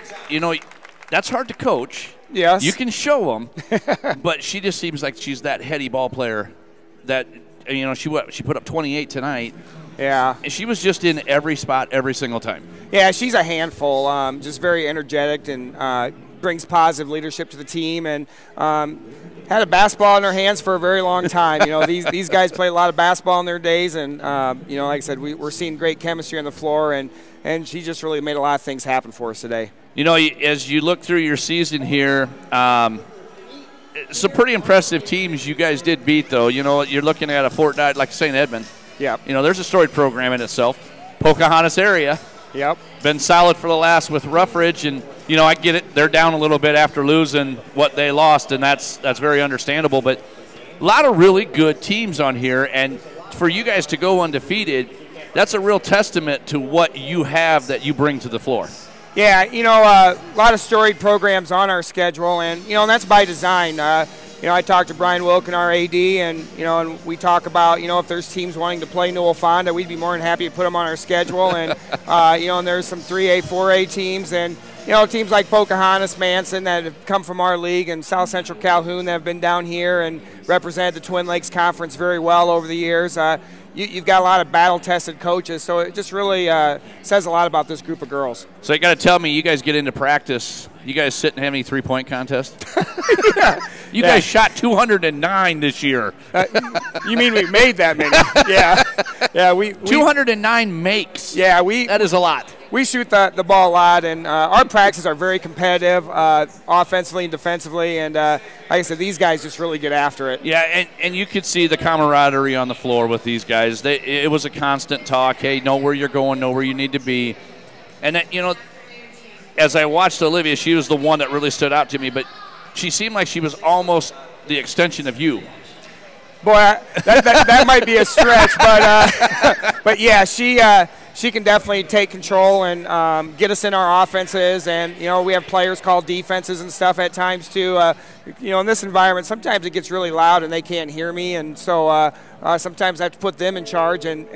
that's hard to coach. Yes. You can show them, but she just seems like she's that heady ball player that, she put up 28 tonight. Yeah. And she was just in every spot every single time. Yeah, she's a handful, just very energetic and brings positive leadership to the team, and had a basketball in her hands for a very long time. These guys play a lot of basketball in their days, and, like I said, we're seeing great chemistry on the floor, and she just really made a lot of things happen for us today. As you look through your season here, some pretty impressive teams you guys did beat, though. You're looking at a Fort Dodge like St. Edmund. Yeah. There's a storied program in itself. Pocahontas area. Yep. Been solid for the last with Rough Ridge, and I get it. They're down a little bit after losing what they lost, and that's very understandable. But a lot of really good teams on here, and for you guys to go undefeated, that's a real testament to what you have that you bring to the floor. Yeah, a lot of storied programs on our schedule, and that's by design. I talked to Brian Wilkin, our AD, and and we talk about if there's teams wanting to play Newell Fonda, we'd be more than happy to put them on our schedule. And and there's some 3A, 4A teams, and teams like Pocahontas, Manson that have come from our league, and South Central Calhoun that have been down here and represented the Twin Lakes Conference very well over the years. You've got a lot of battle-tested coaches, so it just really says a lot about this group of girls. So you got to tell me, you guys get into practice. You guys sit and have any three-point contests? You guys shot 209 this year. You mean we made that many? Yeah. We 209 makes. Yeah, that is a lot. We shoot the ball a lot, and our practices are very competitive, offensively and defensively. And like I said, these guys just really get after it. Yeah, and you could see the camaraderie on the floor with these guys. It was a constant talk. Hey, know where you're going, know where you need to be. And that, as I watched Olivia, she was the one that really stood out to me. But she seemed like she was almost the extension of you. Boy, that might be a stretch, but yeah, she can definitely take control and get us in our offenses, and we have players call defenses and stuff at times too. In this environment, sometimes it gets really loud and they can't hear me, and so sometimes I have to put them in charge, and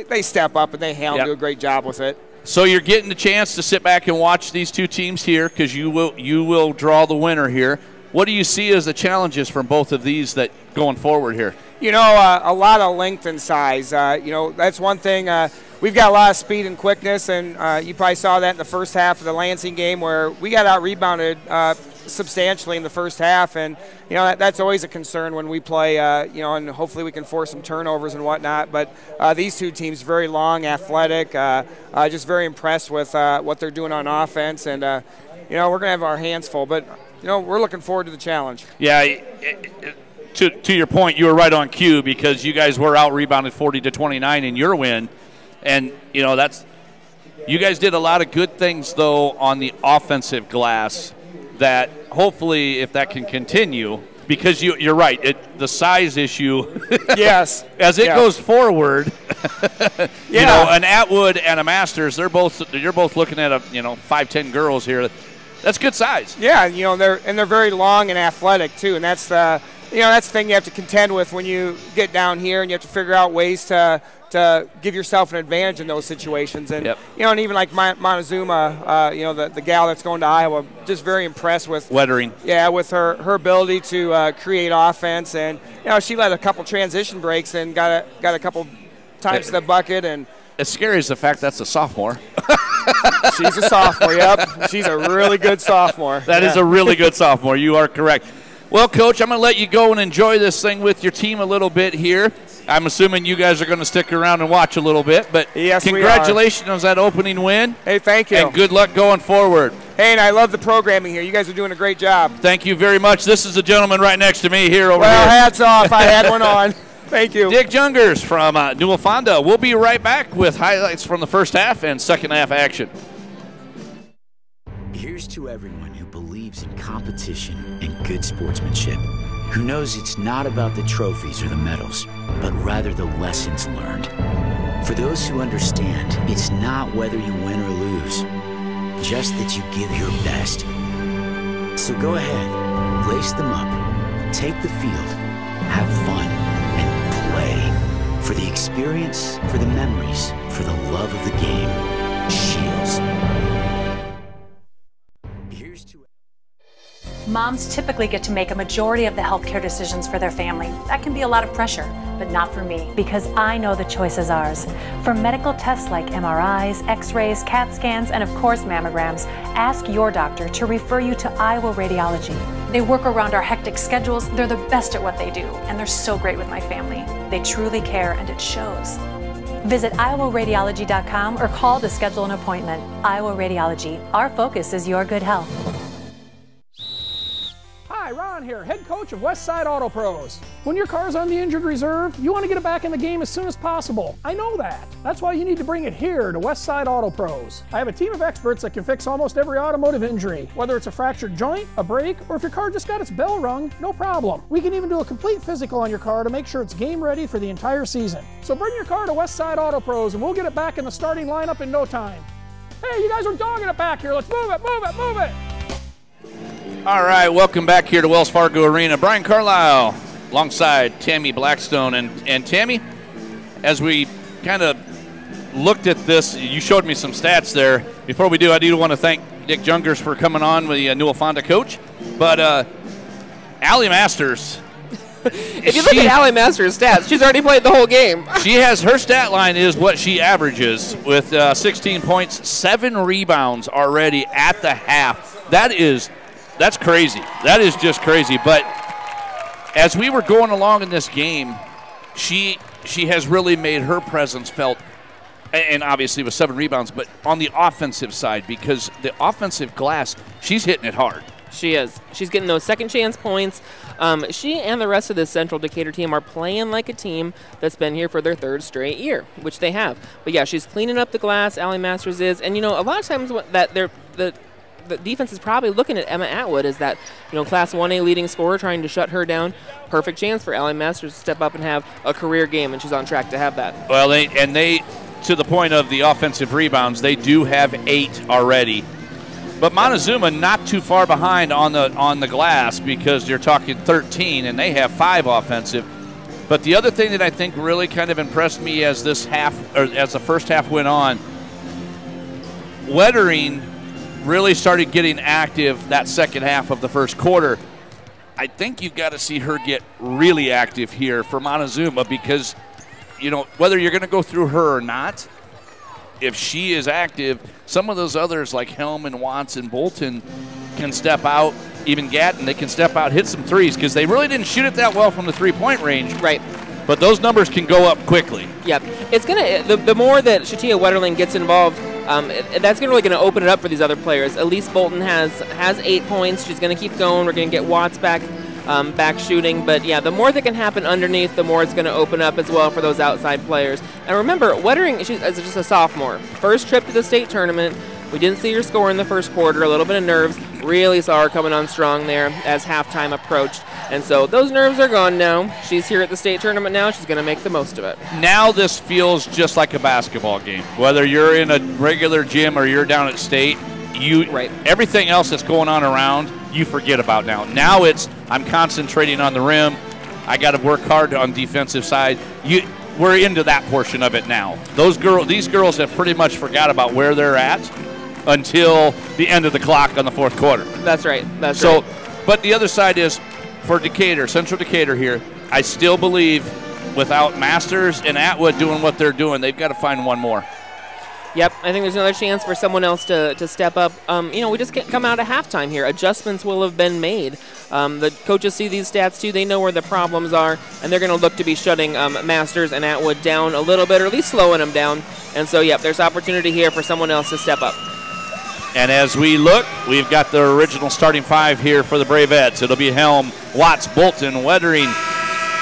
they step up and they do a great job with it. So you're getting the chance to sit back and watch these two teams here, because you will draw the winner here. What do you see as the challenges from both of these that going forward here? A lot of length and size. That's one thing. We've got a lot of speed and quickness, and you probably saw that in the first half of the Lansing game, where we got out-rebounded substantially in the first half, and that's always a concern when we play. And hopefully we can force some turnovers and whatnot. But these two teams, very long, athletic, just very impressed with what they're doing on offense, and we're going to have our hands full. But we're looking forward to the challenge. Yeah. To your point, you were right on cue, because you guys were out-rebounded 40-29 in your win. And, you guys did a lot of good things, though, on the offensive glass that hopefully, if that can continue, because you're right, the size issue. Yes. As it goes forward, an Atwood and a Masters, you're both looking at 5'10" girls here. That's good size. Yeah, they're very long and athletic too, and that's the thing you have to contend with when you get down here, and you have to figure out ways to give yourself an advantage in those situations. And and even like Montezuma, the gal that's going to Iowa, just very impressed with Wettering. Yeah, with her ability to create offense, and she led a couple transition breaks and got a couple times to the bucket. And as scary as the fact that's a sophomore. She's a sophomore. Yep, she's a really good sophomore. That is a really good sophomore. You are correct. Well, Coach, I'm going to let you go and enjoy this thing with your team a little bit here. I'm assuming you guys are going to stick around and watch a little bit. But yes, congratulations on that opening win. Hey, thank you. And good luck going forward. Hey, and I love the programming here. You guys are doing a great job. Thank you very much. This is the gentleman right next to me here over here. Well, hats off. I had one on. Thank you. Dick Jungers from Newell Fonda. We'll be right back with highlights from the first half and second half action. Here's to everyone who believes in competition and good sportsmanship, who knows it's not about the trophies or the medals, but rather the lessons learned. For those who understand, it's not whether you win or lose, just that you give your best. So go ahead, lace them up, take the field, have fun, and play. For the experience, for the memories, for the love of the game. Shields. Moms typically get to make a majority of the healthcare decisions for their family. That can be a lot of pressure, but not for me. Because I know the choice is ours. For medical tests like MRIs, X-rays, CAT scans, and of course mammograms, ask your doctor to refer you to Iowa Radiology. They work around our hectic schedules, they're the best at what they do, and they're so great with my family. They truly care, and it shows. Visit iowaradiology.com or call to schedule an appointment. Iowa Radiology. Our focus is your good health. Hi, Ron here, head coach of Westside Auto Pros. When your car's on the injured reserve, you want to get it back in the game as soon as possible. I know that. That's why you need to bring it here to Westside Auto Pros. I have a team of experts that can fix almost every automotive injury. Whether it's a fractured joint, a brake, or if your car just got its bell rung, no problem. We can even do a complete physical on your car to make sure it's game ready for the entire season. So bring your car to Westside Auto Pros and we'll get it back in the starting lineup in no time. Hey, you guys are dogging it back here. Let's move it, move it, move it. All right, welcome back here to Wells Fargo Arena. Brian Carlisle alongside Tammy Blackstone. And Tammy, as we kind of looked at this, you showed me some stats there. Before we do, I do want to thank Dick Jungers for coming on, the Newell Fonda coach. But Allie Masters. If you look at Allie Masters' stats, she's already played the whole game. She has, her stat line is what she averages with 16 points, 7 rebounds already at the half. That's crazy. That is just crazy. But as we were going along in this game, she has really made her presence felt, and obviously with 7 rebounds, but on the offensive side, because the offensive glass, she's hitting it hard. She is. She's getting those second chance points. She and the rest of this Central Decatur team are playing like a team that's been here for their 3rd straight year, which they have. But yeah, she's cleaning up the glass, Allie Masters is. And, you know, a lot of times that the defense is probably looking at Emma Atwood as that, you know, Class 1A leading scorer, trying to shut her down. Perfect chance for Allie Masters to step up and have a career game, and she's on track to have that. Well, they to the point of the offensive rebounds, they do have 8 already. But Montezuma not too far behind on the glass, because you're talking 13, and they have 5 offensive. But the other thing that I think really kind of impressed me as this half, or as the first half went on, Wettering really started getting active that second half of the first quarter. I think you've got to see her get really active here for Montezuma, because, you know, whether you're going to go through her or not, if she is active, some of those others like Helm and Watts and Bolton can step out, even Gatton, they can step out, hit some threes, because they really didn't shoot it that well from the three-point range. Right. But those numbers can go up quickly. Yep. It's going to, the more that Shatia Wetterling gets involved, that's really going to open it up for these other players. Elise Bolton has 8 points. She's going to keep going. We're going to get Watts back shooting. But, yeah, the more that can happen underneath, the more it's going to open up as well for those outside players. And remember, Wettering, she's just a sophomore. First trip to the state tournament. We didn't see her score in the first quarter. A little bit of nerves. Really saw her coming on strong there as halftime approached. And so those nerves are gone now. She's here at the state tournament now. She's going to make the most of it. Now this feels just like a basketball game. Whether you're in a regular gym or you're down at state, everything else that's going on around, you forget about now. Now it's, I'm concentrating on the rim. I got to work hard on defensive side. We're into that portion of it now. These girls have pretty much forgot about where they're at until the end of the clock on the fourth quarter. That's right. That's right. But the other side is, for Decatur, Central Decatur here, I still believe without Masters and Atwood doing what they're doing, they've got to find one more. Yep, I think there's another chance for someone else to step up. You know, we just can't come out of halftime here. Adjustments will have been made. The coaches see these stats too. They know where the problems are, and they're going to look to be shutting Masters and Atwood down a little bit, or at least slowing them down. And so, yep, there's opportunity here for someone else to step up. And as we look, we've got the original starting 5 here for the Bravettes. It'll be Helm, Watts, Bolton, Wettering,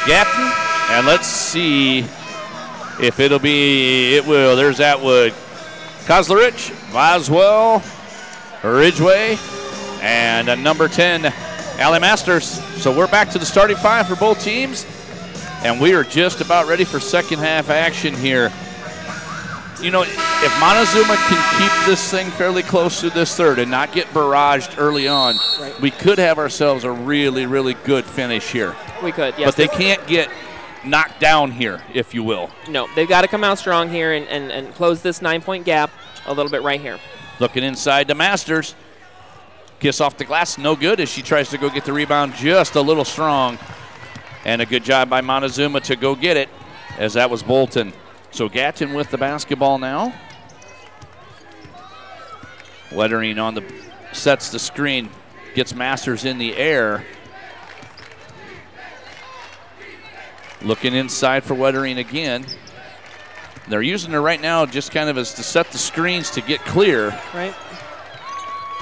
Gatton, and let's see if it will. There's Atwood, Kozlerich, Boswell, Ridgway, and number 10, Allie Masters. So we're back to the starting 5 for both teams, and we are just about ready for second half action here. You know, if Montezuma can keep this thing fairly close to this third and not get barraged early on, we could have ourselves a really, really good finish here. We could, yes. But they can't get knocked down here, if you will. No, they've got to come out strong here and close this 9-point gap a little bit right here. Looking inside to Masters. Kiss off the glass, no good as she tries to go get the rebound just a little strong. And a good job by Montezuma to go get it, as that was Bolton. So Gatton with the basketball now. Wettering sets the screen, gets Masters in the air. Looking inside for Wettering again. They're using her right now just kind of as to set the screens to get clear. Right.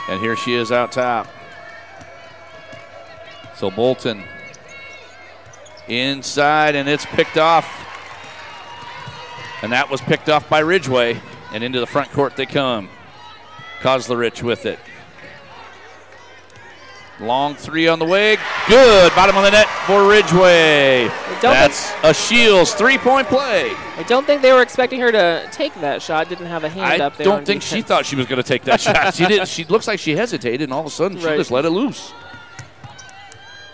And here she is out top. So Bolton inside, and it's picked off. And that was picked off by Ridgway, and into the front court they come. Kozlerich with it. Long 3 on the way. Good. Bottom of the net for Ridgway. That's a Shields 3-point play. I don't think they were expecting her to take that shot. Didn't have a hand up there. I don't think she thought she was going to take that shot. She did. She looks like she hesitated, and all of a sudden she just let it loose.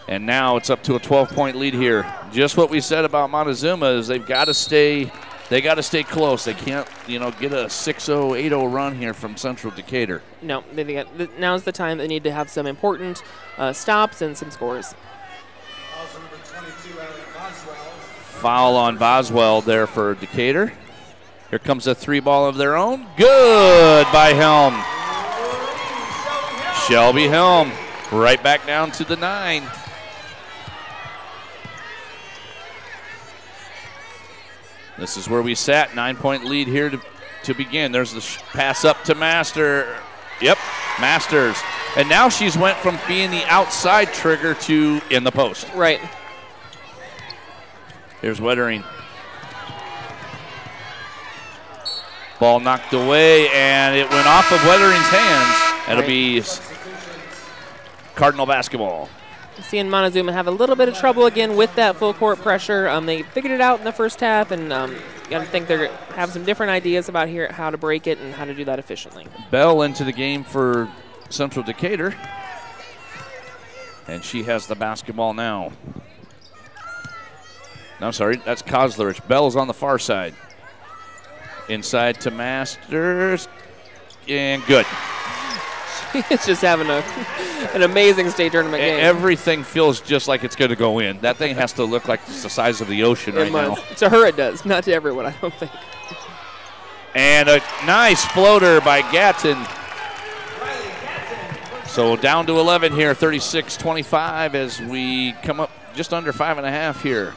And now it's up to a 12-point lead here. Just what we said about Montezuma is they've got to stay close. They can't, get a 6-0, 8-0 run here from Central Decatur. No, now's the time they need to have some important stops and some scores. Foul on Boswell there for Decatur. Here comes a 3-ball of their own. Good by Helm. Shelby Helm right back down to the 9. This is where we sat. 9-point lead here to begin. There's the pass up to Master. Yep, Masters. And now she's went from being the outside trigger to in the post. Right. Here's Wettering. Ball knocked away, and it went off of Wettering's hands. That'll be Cardinal basketball. Seeing Montezuma have a little bit of trouble again with that full court pressure. They figured it out in the first half, and I think they have some different ideas about how to break it and how to do that efficiently. Bell into the game for Central Decatur, and she has the basketball now. No, I'm sorry, that's Kozlerich. Bell is on the far side. Inside to Masters, and good. It's just having an amazing state tournament game. Everything feels just like it's going to go in. That thing has to look like it's the size of the ocean right now. To her it does, not to everyone, I don't think. And a nice floater by Gatton. So down to 11 here, 36-25 as we come up just under 5.5 here.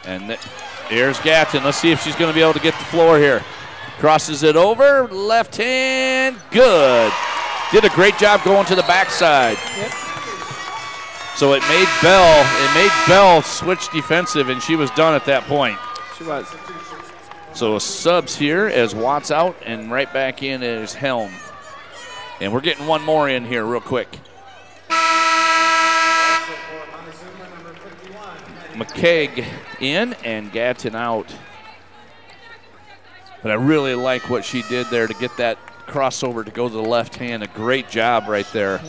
And here's Gatton. Let's see if she's going to be able to get the floor here. Crosses it over, left hand, good. Did a great job going to the backside. Yep. So it made Bell switch defensive, and she was done at that point. She was. So subs here as Watts out, and right back in is Helm. And we're getting one more in here real quick. McKeag in and Gatton out. But I really like what she did there to get that crossover to go to the left hand. A great job right there.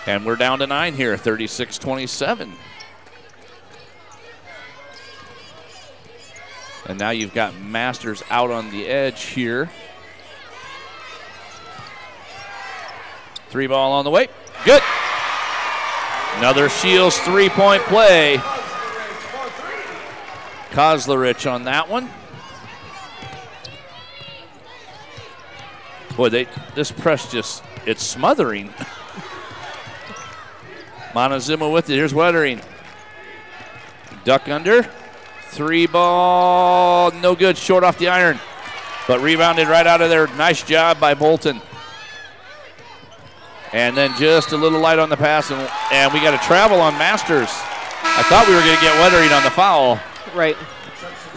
And we're down to 9 here, 36-27. And now you've got Masters out on the edge here. 3-ball on the way. Good. Another Shields 3-point play. Kozlerich on that one. Boy, this press it's smothering. Montezuma with it. Here's Wettering. Duck under. 3-ball, no good, short off the iron. But rebounded right out of there. Nice job by Bolton. And then just a little light on the pass, and we got a travel on Masters. I thought we were going to get Wettering on the foul. Right.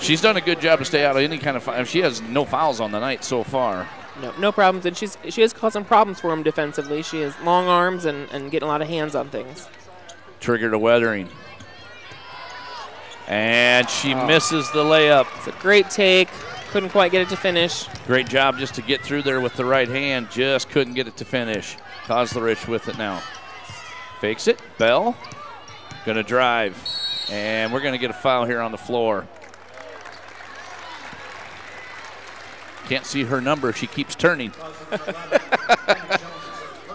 She's done a good job to stay out of any kind of foul. She has no fouls on the night so far. No problems, and she has caused some problems for him defensively. She has long arms and getting a lot of hands on things. Trigger to Wettering. And she misses the layup. It's a great take. Couldn't quite get it to finish. Great job just to get through there with the right hand. Just couldn't get it to finish. Kozlerich with it now. Fakes it. Bell going to drive. And we're going to get a foul here on the floor. Can't see her number. She keeps turning.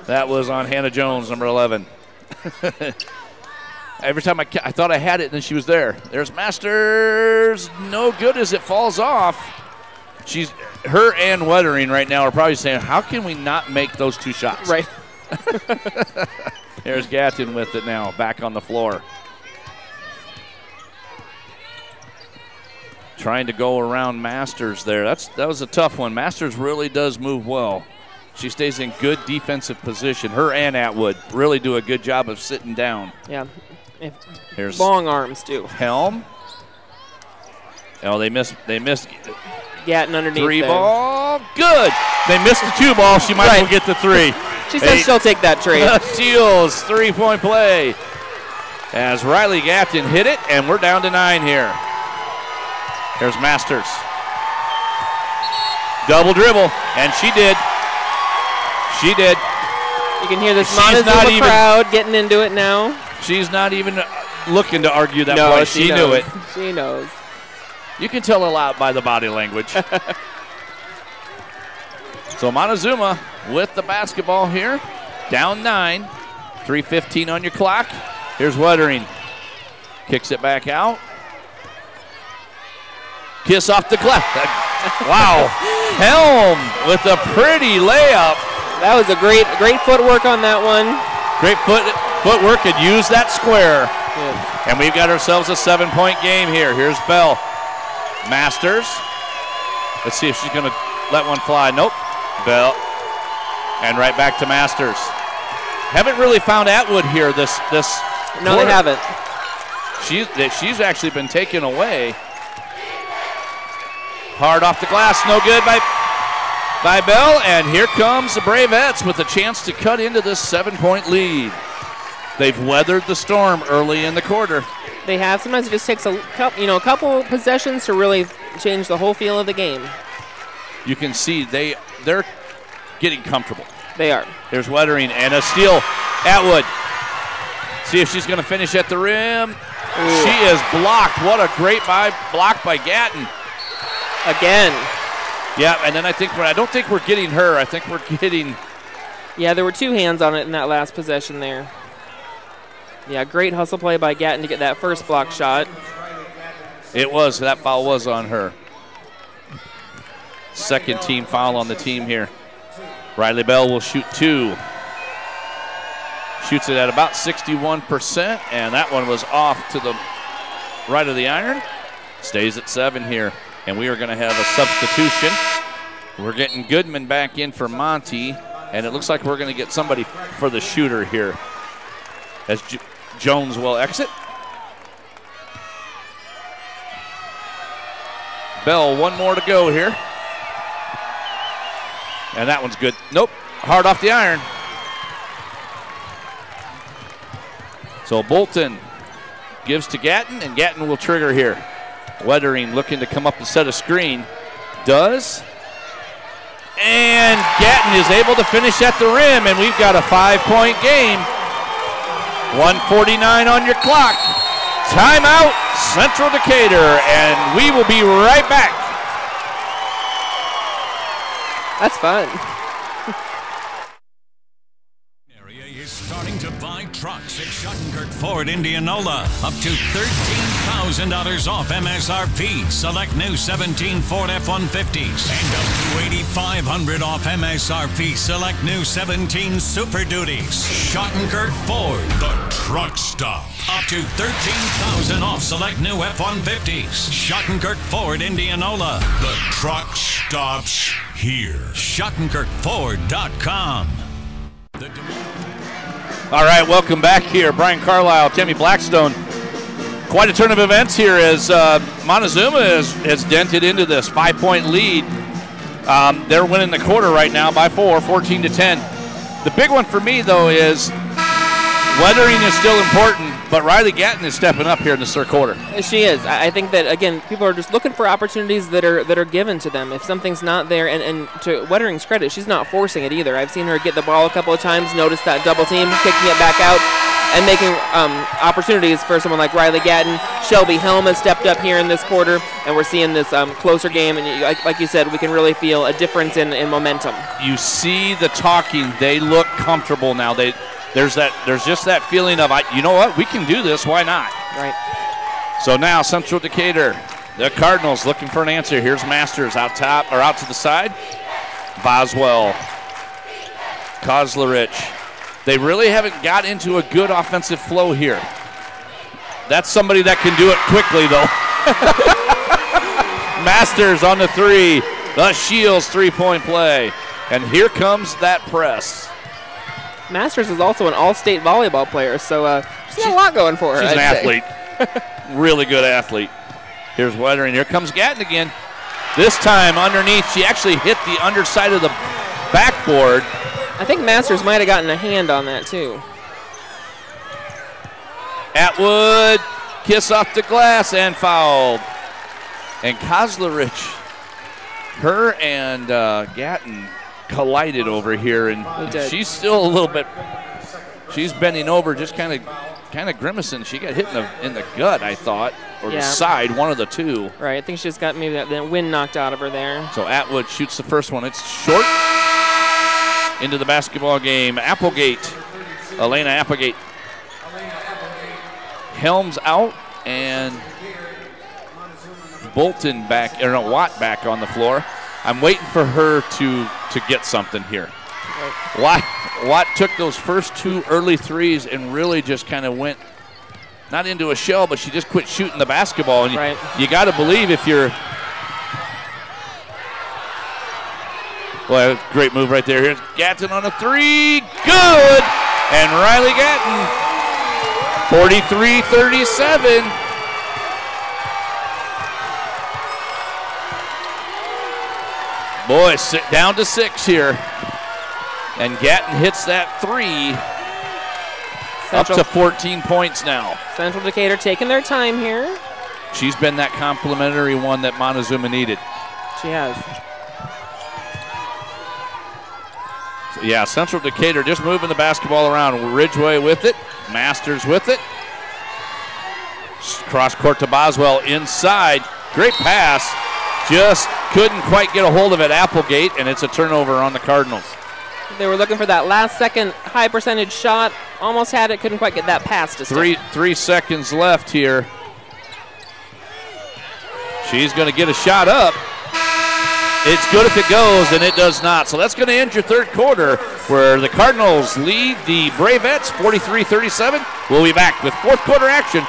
That was on Hannah Jones, number 11. Every time I thought I had it, and then she was there. There's Masters. No good as it falls off. Her and Wettering right now are probably saying, how can we not make those two shots? Right. There's Gatton with it now, back on the floor. Trying to go around Masters there. That was a tough one. Masters really does move well. She stays in good defensive position. Her and Atwood really do a good job of sitting down. Yeah. Here's long arms too. Helm. Oh, they missed. Gatton underneath. 3-ball. Good. They missed the 2-ball. She might as well get the 3. She says she'll take that trade. Shields 3-point play. As Riley Gatton hit it, and we're down to 9 here. Here's Masters. Double dribble, and she did. She did. You can hear this Montezuma crowd getting into it now. She's not even looking to argue that No, point. She knew it. She knows. You can tell a lot by the body language. So Montezuma with the basketball here. Down 9. 3:15 on your clock. Here's Wettering. Kicks it back out. Kiss off the glass. Wow. Helm with a pretty layup. That was a great footwork on that one. Great footwork and use that square. Yes. And we've got ourselves a 7-point game here. Here's Bell. Masters. Let's see if she's going to let one fly. Nope. Bell. And right back to Masters. Haven't really found Atwood here this No, quarter. they haven't. She's actually been taken away. Hard off the glass, no good by Bell, and here comes the Bravettes with a chance to cut into this 7-point lead. They've weathered the storm early in the quarter. They have. Sometimes it just takes a couple possessions to really change the whole feel of the game. You can see they're getting comfortable. They are. There's Wettering and a steal. Atwood. See if she's going to finish at the rim. Ooh. She is blocked. What a great block by Gatton. Again. Yeah, and then I don't think we're getting her. I think we're getting. Yeah, there were 2 hands on it in that last possession there. Yeah, great hustle play by Gatton to get that first block shot. It was. That foul was on her. Second team foul on the team here. Riley Bell will shoot 2. Shoots it at about 61%, and that one was off to the right of the iron. Stays at 7 here, and we are going to have a substitution. We're getting Goodman back in for Monty, and it looks like we're going to get somebody for the shooter here as Jones will exit. Bell, 1 more to go here. And that one's good. Nope, hard off the iron. So Bolton gives to Gatton, and Gatton will trigger here. Wettering looking to come up and set a screen. Does. And Gatton is able to finish at the rim, and we've got a 5-point game. 1:49 on your clock. Timeout, Central Decatur, and we will be right back. That's fun. Area is starting to buy trucks at Schottenkirk Ford Indianola. Up to $13,000 off MSRP. Select new 17 Ford F-150s. And up to $8,500 off MSRP. Select new 17 Super Duties. Schottenkirk Ford, the truck stop. Up to $13,000 off select new F-150s. Schottenkirk Ford Indianola. The truck stops here. SchottenkirkFord.com. All right, welcome back here. Brian Carlisle, Tammy Blackstone. Quite a turn of events here as Montezuma has dented into this 5-point lead. They're winning the quarter right now by 4, 14-10. The big one for me, though, is Wettering is still important, but Riley Gatton is stepping up here in the third quarter. She is. I think that, again, people are just looking for opportunities that are given to them. If something's not there, and to Wettering's credit, she's not forcing it either. I've seen her get the ball a couple of times, notice that double team, kicking it back out, and making opportunities for someone like Riley Gatton. Shelby Helm has stepped up here in this quarter, and we're seeing this closer game. And like you said, we can really feel a difference in momentum. You see the talking. They look comfortable now. There's just that feeling of, you know what, we can do this, why not? Right. So now Central Decatur, the Cardinals looking for an answer. Here's Masters out top, or out to the side. Boswell, Kozlerich. They really haven't got into a good offensive flow here. That's somebody that can do it quickly, though. Masters on the 3. The Shields 3-point play. And here comes that press. Masters is also an all-state volleyball player, so she's got a lot going for her. She's an athlete. Really good athlete. Here's Wettering. Here comes Gatton again. This time underneath, she actually hit the underside of the backboard. I think Masters might have gotten a hand on that, too. Atwood, kiss off the glass and fouled. And Kozlerich, her and Gatton collided over here, and she's still a little bit, she's bending over, just kind of kind of grimacing. She got hit in the gut, I thought, or Yeah. the side, one of the two. Right, I think she just got maybe that wind knocked out of her there. So Atwood shoots the first one. It's short into the basketball game. Applegate, Elena Applegate. Helms out and Bolton back, or no, Watt back on the floor. I'm waiting for her to get something here. Watt took those first two early threes and really just kind of went, not into a shell, but she just quit shooting the basketball. And you got to believe if you're, well, great move right there. Here's Gatton on a three, good! And Riley Gatton, 43-37. Boy, sit down to 6 here. And Gatton hits that three. Up to 14 points now. Central Decatur taking their time here. She's been that complimentary one that Montezuma needed. She has. So yeah, Central Decatur just moving the basketball around. Ridgeway with it. Masters with it. Cross court to Boswell inside. Great pass. Just couldn't quite get a hold of it. Applegate, and it's a turnover on the Cardinals. They were looking for that last second high percentage shot. Almost had it, couldn't quite get that pass to stick. 3 seconds left here. She's going to get a shot up. It's good if it goes, and it does not. So that's going to end your third quarter, where the Cardinals lead the Bravettes 43-37. We'll be back with fourth quarter action.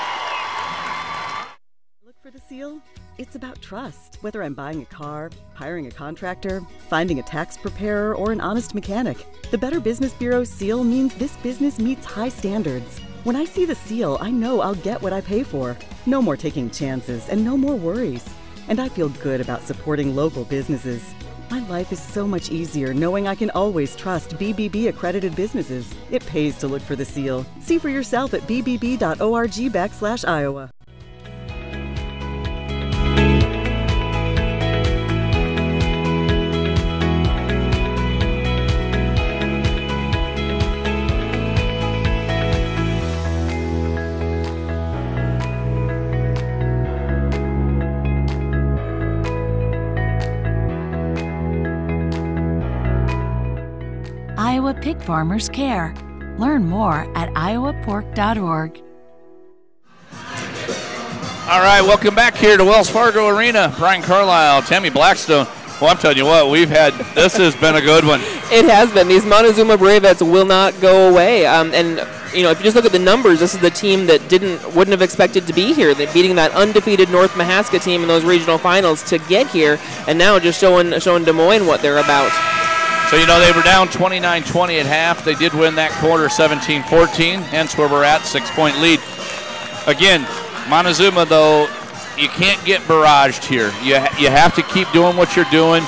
Look for the seal? It's about trust. Whether I'm buying a car, hiring a contractor, finding a tax preparer, or an honest mechanic, the Better Business Bureau seal means this business meets high standards. When I see the seal, I know I'll get what I pay for. No more taking chances and no more worries. And I feel good about supporting local businesses. My life is so much easier knowing I can always trust BBB accredited businesses. It pays to look for the seal. See for yourself at bbb.org/Iowa. Iowa Pig Farmers Care. Learn more at iowapork.org. All right, welcome back here to Wells Fargo Arena. Brian Carlisle, Tammy Blackstone. Well, I'm telling you what, this has been a good one. It has been. These Montezuma Bravettes will not go away. And you know, if you just look at the numbers, this is the team that wouldn't have expected to be here. They're beating that undefeated North Mahaska team in those regional finals to get here, and now just showing Des Moines what they're about. So, you know, they were down 29-20 at half. They did win that quarter 17-14, hence where we're at, 6-point lead. Again, Montezuma, though, you can't get barraged here. You have to keep doing what you're doing.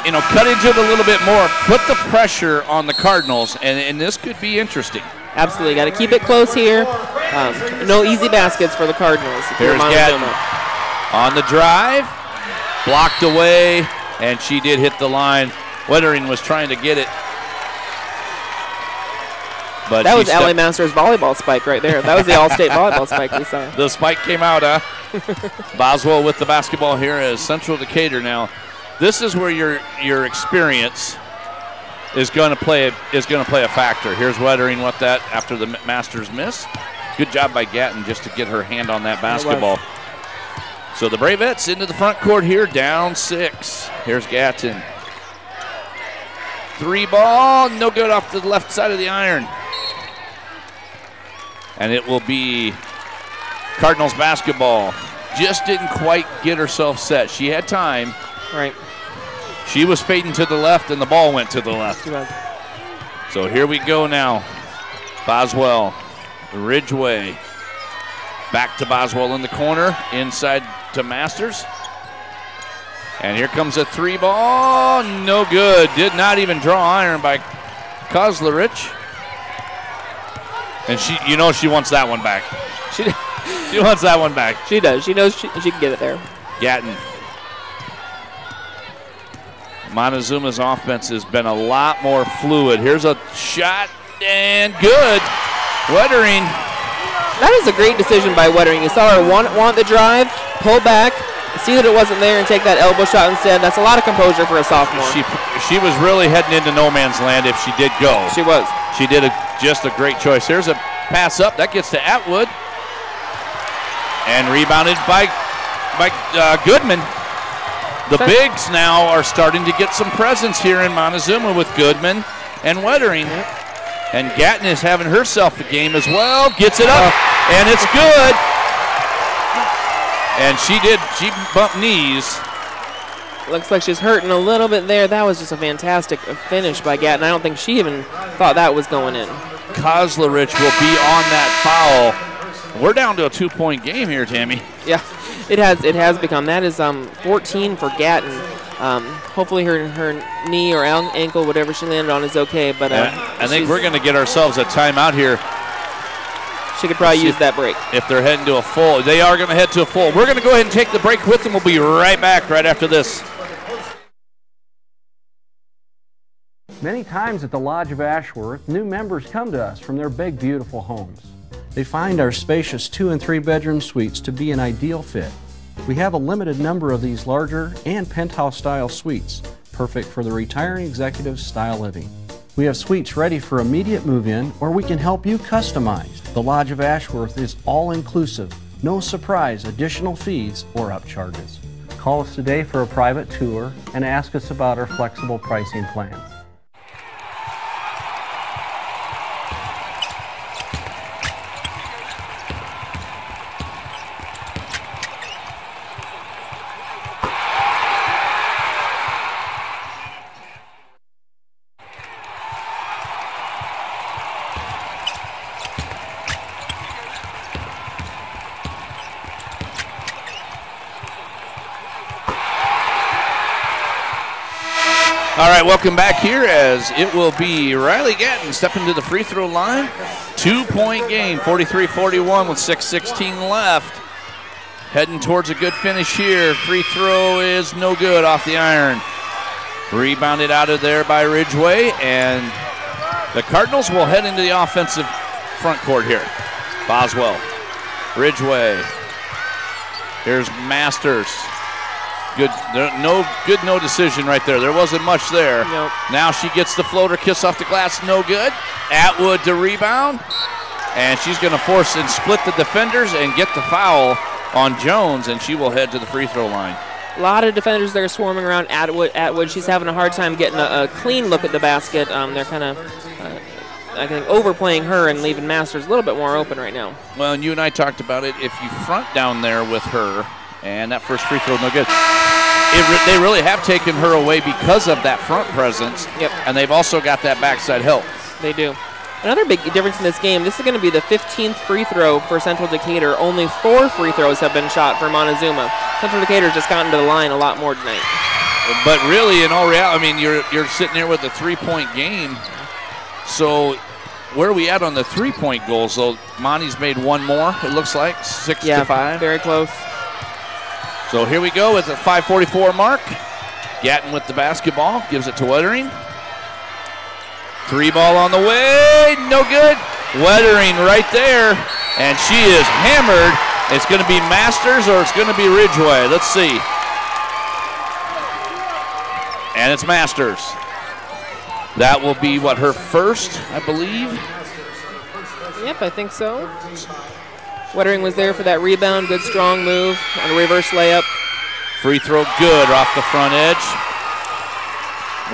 You know, cut into it a little bit more. Put the pressure on the Cardinals, and this could be interesting. Absolutely. Got to keep it close here. No easy baskets for the Cardinals. Here's Gatton on the drive. Blocked away, and she did hit the line. Wettering was trying to get it. But that was Allie Masters' volleyball spike right there. That was the all-state volleyball spike we saw. The spike came out, huh? Boswell with the basketball here as Central Decatur now. This is where your experience is going to play a factor. Here's Wettering with that after the Masters miss. Good job by Gatton just to get her hand on that basketball. So the Bravettes into the front court here, down 6. Here's Gatton. 3 ball, no good off the left side of the iron. And it will be Cardinals basketball. Just didn't quite get herself set. She had time. Right. She was fading to the left, and the ball went to the left. So here we go now. Boswell, Ridgeway. Back to Boswell in the corner, inside to Masters. And here comes a 3 ball, no good. Did not even draw iron by Kozlerich. And she wants that one back. She wants that one back. She does. She knows she can get it there. Gatton. Montezuma's offense has been a lot more fluid. Here's a shot, and good. Wettering. That is a great decision by Wettering. You saw her want the drive, pull back, see that it wasn't there, and take that elbow shot instead. That's a lot of composure for a sophomore. She was really heading into no man's land if she did go. She was. She did just a great choice. Here's a pass up. That gets to Atwood. And rebounded by Goodman. The bigs now are starting to get some presence here in Montezuma with Goodman and Wettering. And Gatton is having herself a game as well. Gets it up, and it's good. And she bumped knees. Looks like she's hurting a little bit there. That was just a fantastic finish by Gatton. I don't think she even thought that was going in. Kozlerich will be on that foul. We're down to a 2-point game here, Tammy. Yeah, it has become. That is 14 for Gatton. Hopefully her knee or ankle, whatever she landed on, is okay. But I think we're going to get ourselves a timeout here. She could probably use that break. If they're heading to a full. They are going to head to a full. We're going to go ahead and take the break with them. We'll be right back right after this. Many times at the Lodge of Ashworth, new members come to us from their big, beautiful homes. They find our spacious 2- and 3-bedroom suites to be an ideal fit. We have a limited number of these larger and penthouse-style suites, perfect for the retiring executive style living. We have suites ready for immediate move-in, or we can help you customize. The Lodge of Ashworth is all-inclusive, no surprise additional fees or upcharges. Call us today for a private tour and ask us about our flexible pricing plans. All right, welcome back here as it will be Riley Gatton stepping to the free throw line. 2-point game, 43-41 with 6:16 left. Heading towards a good finish here. Free throw is no good off the iron. Rebounded out of there by Ridgway, and the Cardinals will head into the offensive front court here. Boswell, Ridgway. Here's Masters. Good, no decision right there. There wasn't much there. Nope. Now she gets the floater, kiss off the glass, no good. Atwood to rebound, and she's going to force and split the defenders and get the foul on Jones, and she will head to the free throw line. A lot of defenders there swarming around Atwood. She's having a hard time getting a clean look at the basket. They're kind of, I think, overplaying her and leaving Masters a little bit more open right now. Well, and you and I talked about it. If you front down there with her, and that first free throw, no good. They really have taken her away because of that front presence. Yep. And they've also got that backside help. They do. Another big difference in this game, this is going to be the 15th free throw for Central Decatur. Only 4 free throws have been shot for Montezuma. Central Decatur's just gotten to the line a lot more tonight. But really, in all reality, I mean, you're sitting there with a 3-point game. So where are we at on the 3-point goals? So Monty's made one more, it looks like, 6-5. Very close. So here we go with the 5:44 mark. Gatton with the basketball, gives it to Wettering. 3 ball on the way, no good. Wettering right there, and she is hammered. It's going to be Masters or it's going to be Ridgway. Let's see. And it's Masters. That will be, what, her first, I believe? Yep, I think so. Wettering was there for that rebound. Good, strong move on a reverse layup. Free throw good off the front edge.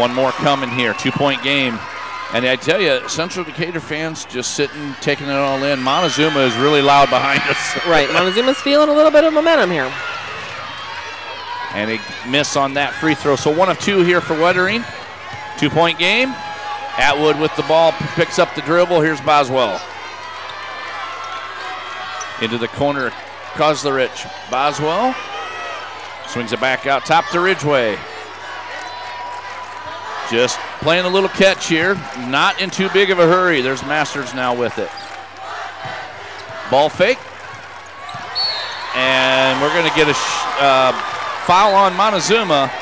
One more coming here, 2-point game. And I tell you, Central Decatur fans just sitting, taking it all in. Montezuma is really loud behind us. Right, Montezuma's feeling a little bit of momentum here. And a miss on that free throw. So 1 of 2 here for Wettering. 2-point game. Atwood with the ball, picks up the dribble. Here's Boswell. Into the corner, Kozlerich. Boswell swings it back out top to Ridgway. Just playing a little catch here, not in too big of a hurry. There's Masters now with it. Ball fake. And we're going to get a foul on Montezuma.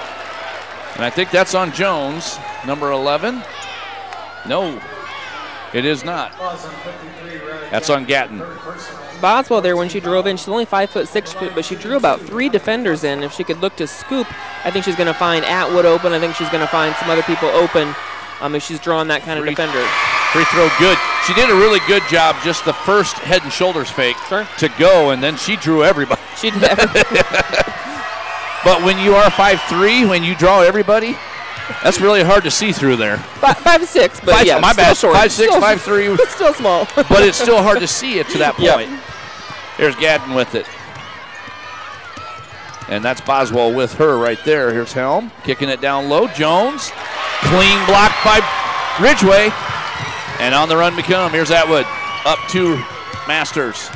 And I think that's on Jones, number 11. No. It is not. That's on Gatton. Boswell there, when she drove in, she's only 5'6", but she drew about 3 defenders in. If she could look to scoop, I think she's going to find Atwood open. I think she's going to find some other people open if she's drawn that kind of defender. Free throw good. She did a really good job, just the first head and shoulders fake to go, and then she drew everybody. She did everybody. But when you are 5'3", when you draw everybody, that's really hard to see through there. 5'6", but yeah, my bad. Short. 5'6", 5'3". Still small. But it's still hard to see it to that point. Yep. Here's Gatton with it. And that's Boswell with her right there. Here's Helm kicking it down low. Jones, clean block by Ridgway. And on the run become. Here's Atwood up to Masters.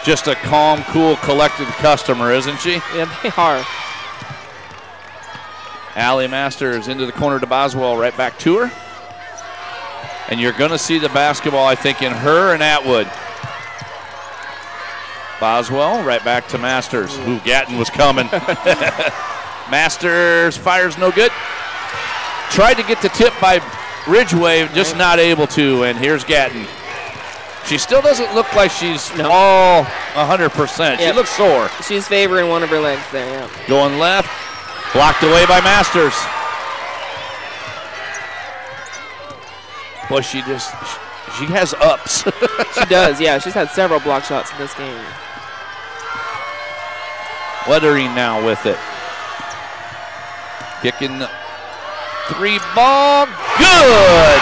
Just a calm, cool, collected customer, isn't she? Yeah, they are. Allie Masters into the corner to Boswell, right back to her. And you're going to see the basketball, I think, in her and Atwood. Boswell right back to Masters. Ooh, Gatton was coming. Masters fires no good. Tried to get the tip by Ridgway, just not able to. And here's Gatton. She still doesn't look like she's all 100%. She looks sore. She's favoring one of her legs there, yeah. Going left. Blocked away by Masters. Boy, she has ups. She does, yeah. She's had several block shots in this game. Weathering now with it. Kicking the 3 ball. Good!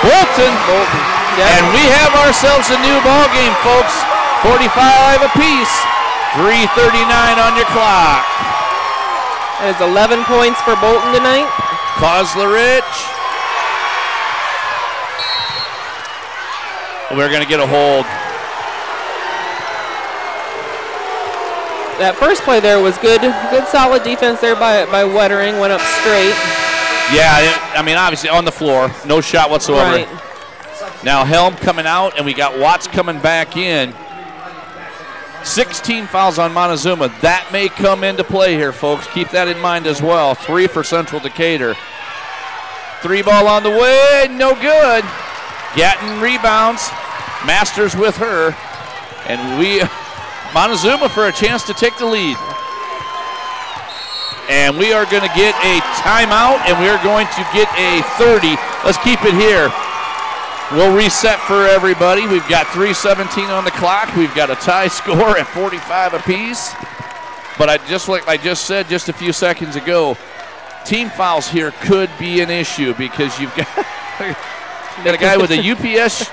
Bolton. And we have ourselves a new ball game, folks. 45 apiece. 3:39 on your clock. That is 11 points for Bolton tonight. Kozlerich. We're going to get a hold. That first play there was good solid defense there by Wettering. Went up straight. Yeah, I mean, obviously on the floor. No shot whatsoever. Right. Now Helm coming out, and we got Watts coming back in. 16 fouls on Montezuma. That may come into play here, folks. Keep that in mind as well. 3 for Central Decatur. 3 ball on the way, no good. Gatton rebounds. Masters with her. And Montezuma for a chance to take the lead. And we are going to get a timeout, and we are going to get a 30. Let's keep it here. We'll reset for everybody. We've got 3:17 on the clock. We've got a tie score at 45 apiece. But like I just said just a few seconds ago, team fouls here could be an issue because you've got a guy with a UPS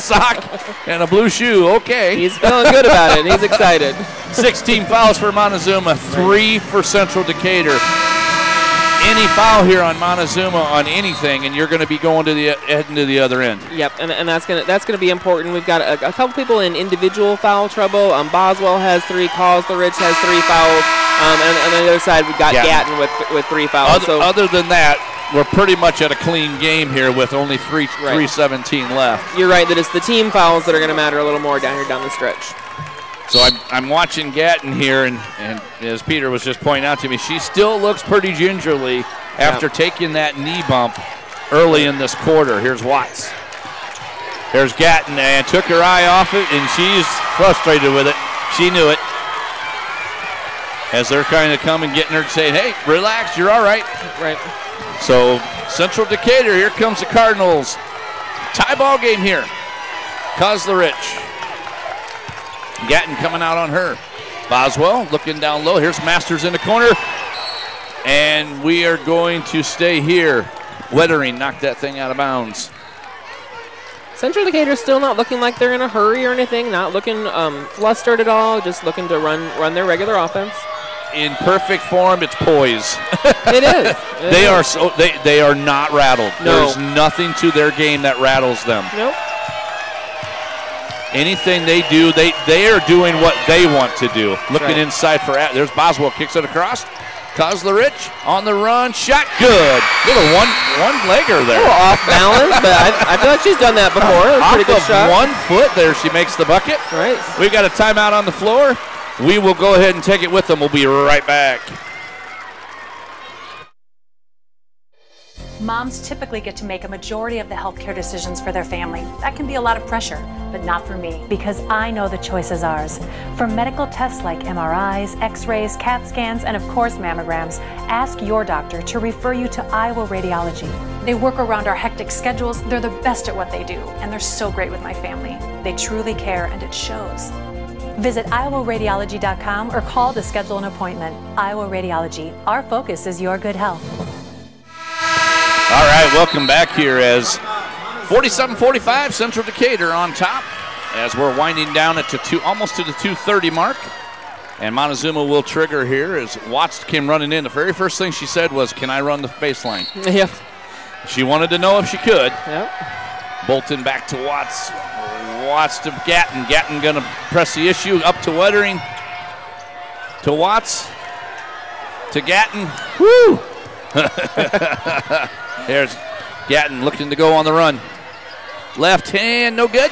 sock and a blue shoe. Okay. He's feeling good about it. He's excited. 16 fouls for Montezuma, 3 for Central Decatur. Any foul here on Montezuma on anything, and you're going to be going heading to the other end. Yep, and that's gonna be important. We've got a couple people in individual foul trouble. Boswell has 3, Kozlerich has 3 fouls, and on the other side we've got Gatton with 3 fouls. Other than that, we're pretty much at a clean game here with only 3:17 left. You're right that it's the team fouls that are going to matter a little more down the stretch. So I'm watching Gatton here, and as Peter was just pointing out to me, she still looks pretty gingerly after taking that knee bump early in this quarter. Here's Watts. There's Gatton, and took her eye off it, and she's frustrated with it. She knew it. As they're kind of coming, getting her saying, hey, relax, you're all right. Right. So Central Decatur, here comes the Cardinals. Tie ball game here. Kozlerich. Gatton coming out on her. Boswell looking down low. Here's Masters in the corner. And we are going to stay here. Wettering knocked that thing out of bounds. Central Decatur still not looking like they're in a hurry or anything. Not looking flustered at all. Just looking to run their regular offense. In perfect form, it's poise. It is. They are not rattled. No. There's nothing to their game that rattles them. Nope. Anything they do, they are doing what they want to do. Looking inside for there's Boswell, kicks it across. Kozlerich on the run, shot good. Little one-legger there. A little off balance, but I feel like she's done that before. It was a pretty good shot. 1 foot there, she makes the bucket. Right. We've got a timeout on the floor. We will go ahead and take it with them. We'll be right back. Moms typically get to make a majority of the healthcare decisions for their family. That can be a lot of pressure, but not for me, because I know the choice is ours. For medical tests like MRIs, X-rays, CAT scans, and of course mammograms, ask your doctor to refer you to Iowa Radiology. They work around our hectic schedules, they're the best at what they do, and they're so great with my family. They truly care, and it shows. Visit iowaradiology.com or call to schedule an appointment. Iowa Radiology, our focus is your good health. All right, welcome back here as 47-45, Central Decatur on top as we're winding down at almost to the 2:30 mark. And Montezuma will trigger here as Watts came running in. The very first thing she said was, "Can I run the baseline?" Yep. She wanted to know if she could. Yep. Bolton back to Watts. Watts to Gatton. Gatton going to press the issue up to Wettering. To Watts. To Gatton. Woo! There's Gatton looking to go on the run. Left hand, no good.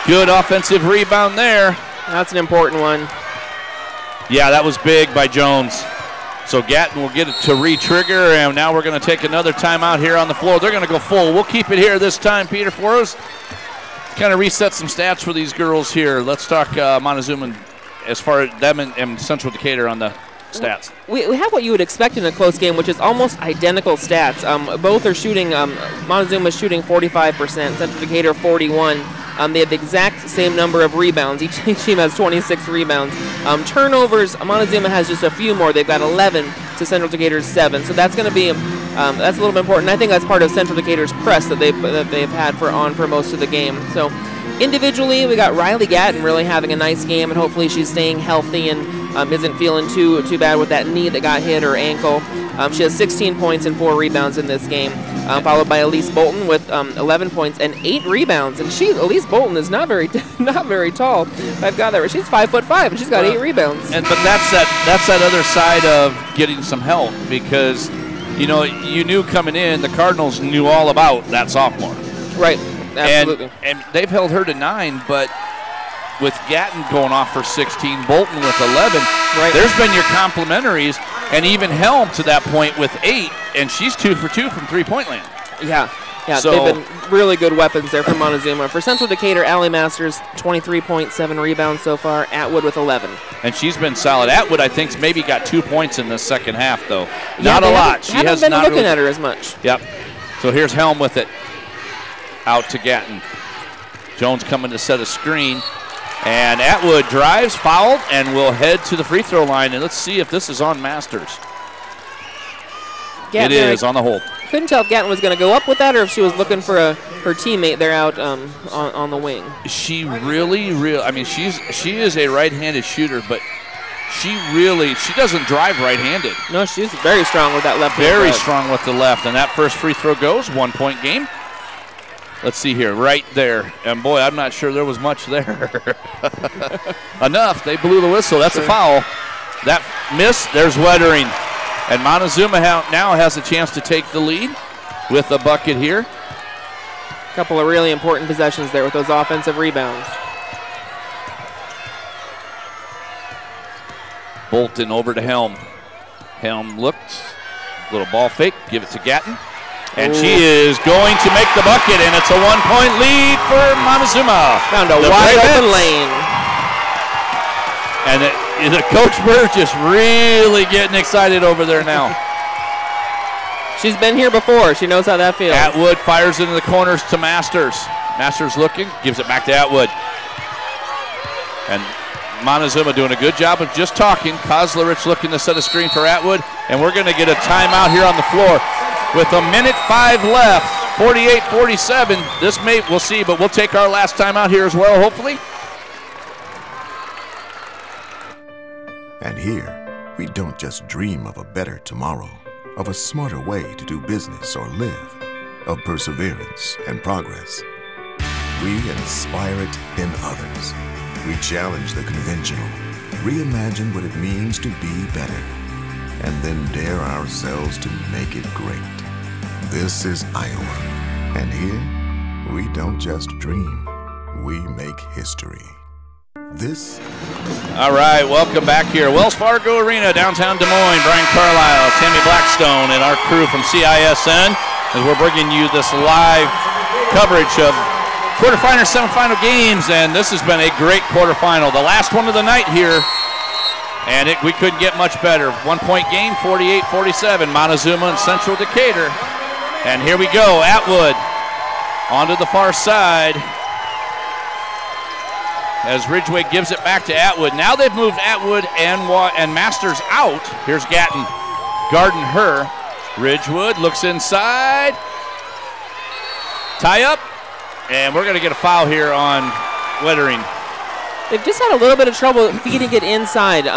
Good offensive rebound there. That's an important one. Yeah, that was big by Jones. So Gatton will get it to re-trigger, and now we're going to take another timeout here on the floor. They're going to go full. We'll keep it here this time, Peter, for us. Kind of reset some stats for these girls here. Let's talk Montezuma as far as them and Central Decatur on the stats. We have what you would expect in a close game, which is almost identical stats. Both are shooting, Montezuma's shooting 45%, Central Decatur 41%. They have the exact same number of rebounds. Each team has 26 rebounds. Turnovers, Montezuma has just a few more. They've got 11 to Central Decatur's 7. So that's going to be that's a little bit important. I think that's part of Central Decatur's press that they've had for most of the game. So individually, we got Riley Gatton really having a nice game, and hopefully she's staying healthy and isn't feeling too bad with that knee that got hit or ankle. She has 16 points and 4 rebounds in this game, followed by Elise Bolton with 11 points and 8 rebounds. And Elise Bolton is not very tall. I've got that right. She's 5'5" and she's got 8 rebounds. But that's that other side of getting some help, because you knew coming in, the Cardinals knew all about that sophomore. Right. Absolutely. And they've held her to 9, but with Gatton going off for 16, Bolton with 11, right. There's been your complementaries, and even Helm to that point with 8, and she's 2 for 2 from three-point land. Yeah, so, they've been really good weapons there for Montezuma. For Central Decatur, Allie Masters, 23.7 rebounds so far, Atwood with 11. And she's been solid. Atwood, I think, maybe got 2 points in the second half, though. Yeah, not a lot. She hasn't been looking at her as much. Yep. So here's Helm with it. Out to Gatton. Jones coming to set a screen. And Atwood drives, fouled, and will head to the free throw line. And let's see if this is on Masters. Gatton, it is on the hold. Couldn't tell if Gatton was going to go up with that or if she was looking for her teammate there out on the wing. She I mean, she is a right-handed shooter, but she doesn't drive right-handed. No, she's very strong with that left. Very strong with the left. And that first free throw goes, 1-point game. Let's see here, right there. And boy, I'm not sure there was much there. Enough, they blew the whistle. That's a foul. That miss, there's Wettering. And Montezuma now has a chance to take the lead with a bucket here. A couple of really important possessions there with those offensive rebounds. Bolton over to Helm. Helm looked, little ball fake, give it to Gatton. And she is going to make the bucket, and it's a 1-point lead for Montezuma. Found a wide open lane. And the Coach Burgess really getting excited over there now. She's been here before. She knows how that feels. Atwood fires into the corners to Masters. Masters looking, gives it back to Atwood. And Montezuma doing a good job of just talking. Kozlerich looking to set a screen for Atwood. And we're going to get a timeout here on the floor. With 1:05 left, 48-47. We'll see, but we'll take our last time out here as well, hopefully. And here, we don't just dream of a better tomorrow, of a smarter way to do business or live, of perseverance and progress. We inspire it in others. We challenge the conventional, reimagine what it means to be better, and then dare ourselves to make it great. This is Iowa, and here, we don't just dream, we make history. This. All right, welcome back here. Wells Fargo Arena, downtown Des Moines. Brian Carlisle, Tammy Blackstone, and our crew from CISN as we're bringing you this live coverage of quarterfinal, semifinal games, and this has been a great quarterfinal. The last one of the night here, and we couldn't get much better. 1 point game, 48-47, Montezuma and Central Decatur. And here we go, Atwood onto the far side as Ridgeway gives it back to Atwood. Now they've moved Atwood and Masters out. Here's Gatton guarding her. Ridgewood looks inside. Tie up, and we're going to get a foul here on Wettering. They've just had a little bit of trouble feeding it inside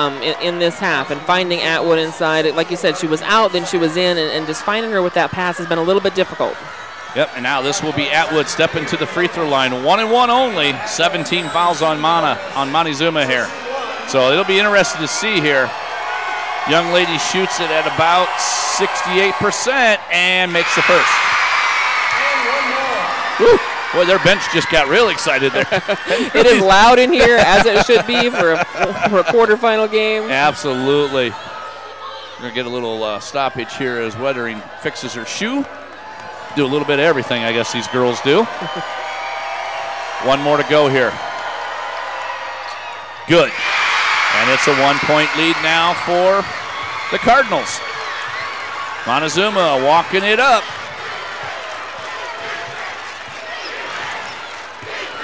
in this half and finding Atwood inside. Like you said, she was out, then she was in, and just finding her with that pass has been a little bit difficult. Yep, and now this will be Atwood stepping to the free throw line. 1-and-1 only. 17 fouls on Montezuma here. So it'll be interesting to see here. Young lady shoots it at about 68% and makes the first. Woo. Boy, their bench just got real excited there. It is loud in here, as it should be for a quarterfinal game. Absolutely. We're going to get a little stoppage here as Wettering fixes her shoe. Do a little bit of everything, I guess these girls do. One more to go here. Good. And it's a 1 point lead now for the Cardinals. Montezuma walking it up.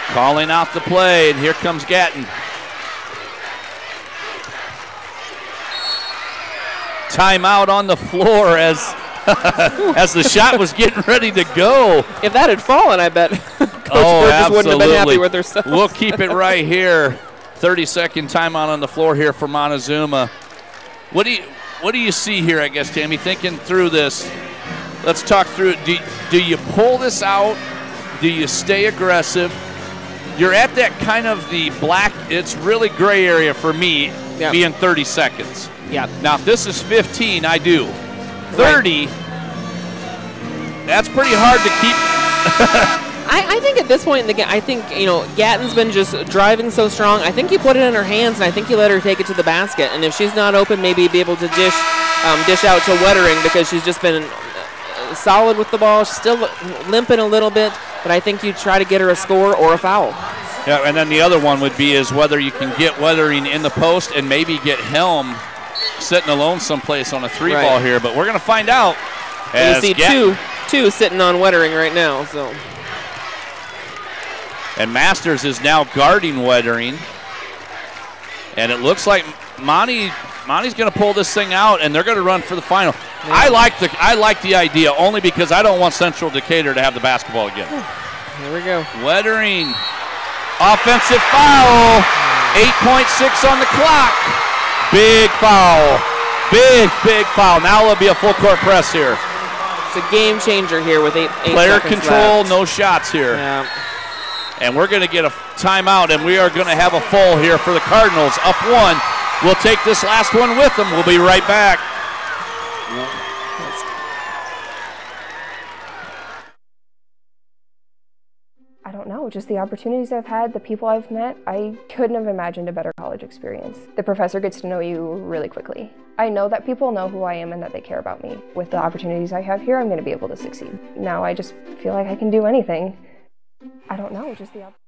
Calling out the play, and here comes Gatton. Timeout on the floor as the shot was getting ready to go. If that had fallen, I bet Coach Burgess wouldn't have been happy with herself. We'll keep it right here. 30-second timeout on the floor here for Montezuma. What do you see here, I guess, Tammy, thinking through this? Let's talk through it. Do you pull this out? Do you stay aggressive? You're at that kind of the black, it's really gray area for me, being 30 seconds. Yeah. Now, if this is 15, I do. 30, that's pretty hard to keep. I think at this point in the game, I think, Gatton's been just driving so strong. I think you put it in her hands, and I think you let her take it to the basket. And if she's not open, maybe be able to dish out to Wettering, because she's just been solid with the ball. She's still limping a little bit, but I think you try to get her a score or a foul. Yeah, and then the other one would be is whether you can get Wettering in the post and maybe get Helm sitting alone someplace on a three-ball here. But we're going to find out. And you see two sitting on Wettering right now. So. And Masters is now guarding Wettering. And it looks like Monty's going to pull this thing out, and they're going to run for the final. Yeah. I like the idea only because I don't want Central Decatur to have the basketball again. Here we go. Wettering, offensive foul. 8.6 on the clock. Big foul. Big foul. Now it'll be a full court press here. It's a game changer here with 8 Player seconds control, left. no shots here. Yeah. And we're going to get a timeout, and we are going to have a full here for the Cardinals. Up 1. We'll take this last one with them. We'll be right back. I don't know, just the opportunities I've had, the people I've met, I couldn't have imagined a better college experience. The professor gets to know you really quickly. I know that people know who I am and that they care about me. With the opportunities I have here, I'm going to be able to succeed. Now I just feel like I can do anything. I don't know, just the opportunity.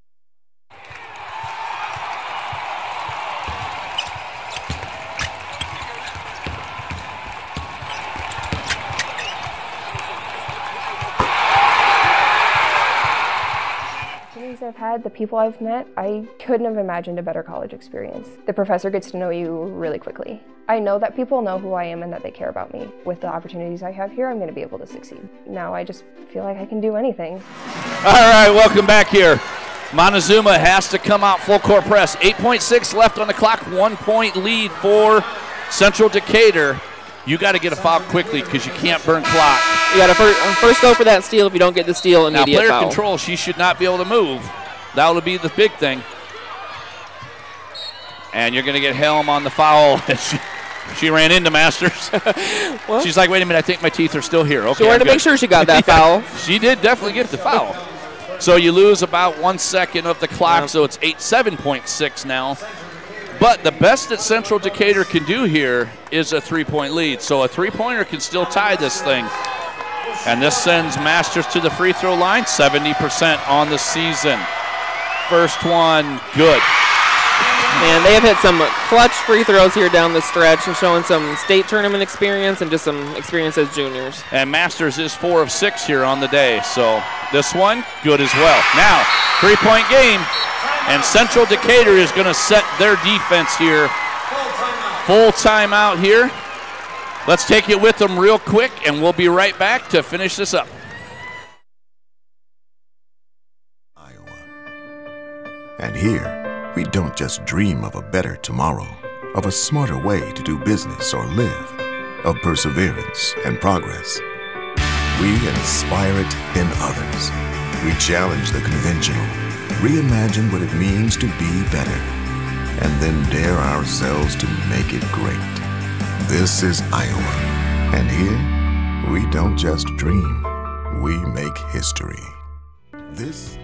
I've had, the people I've met, I couldn't have imagined a better college experience. The professor gets to know you really quickly. I know that people know who I am and that they care about me. With the opportunities I have here, I'm going to be able to succeed. Now I just feel like I can do anything. All right, welcome back here. Montezuma has to come out full court press. 8.6 left on the clock, 1 point lead for Central Decatur. You got to get a foul quickly because you can't burn clock. You got to first go for that steal. If you don't get the steal, immediate foul. Now, player foul. control, she should not be able to move. That will be the big thing. And you're going to get Helm on the foul. She ran into Masters. Well, she's like, wait a minute, I think my teeth are still here. Okay, she wanted to make sure she got that foul. She did definitely get the foul. So you lose about 1 second of the clock, so it's 7.6 now. But the best that Central Decatur can do here is a 3-point lead. So a 3-pointer can still tie this thing. And this sends Masters to the free throw line, 70% on the season. First one, good. And they have hit some clutch free throws here down the stretch and showing some state tournament experience and just some experience as juniors. And Masters is 4 of 6 here on the day. So this one, good as well. Now, 3-point game. And Central Decatur is going to set their defense here. Full timeout here. Let's take it with them real quick, and we'll be right back to finish this up. And here, we don't just dream of a better tomorrow, of a smarter way to do business or live, of perseverance and progress. We inspire it in others. We challenge the conventional, reimagine what it means to be better, and then dare ourselves to make it great. This is Iowa, and here, we don't just dream, we make history. This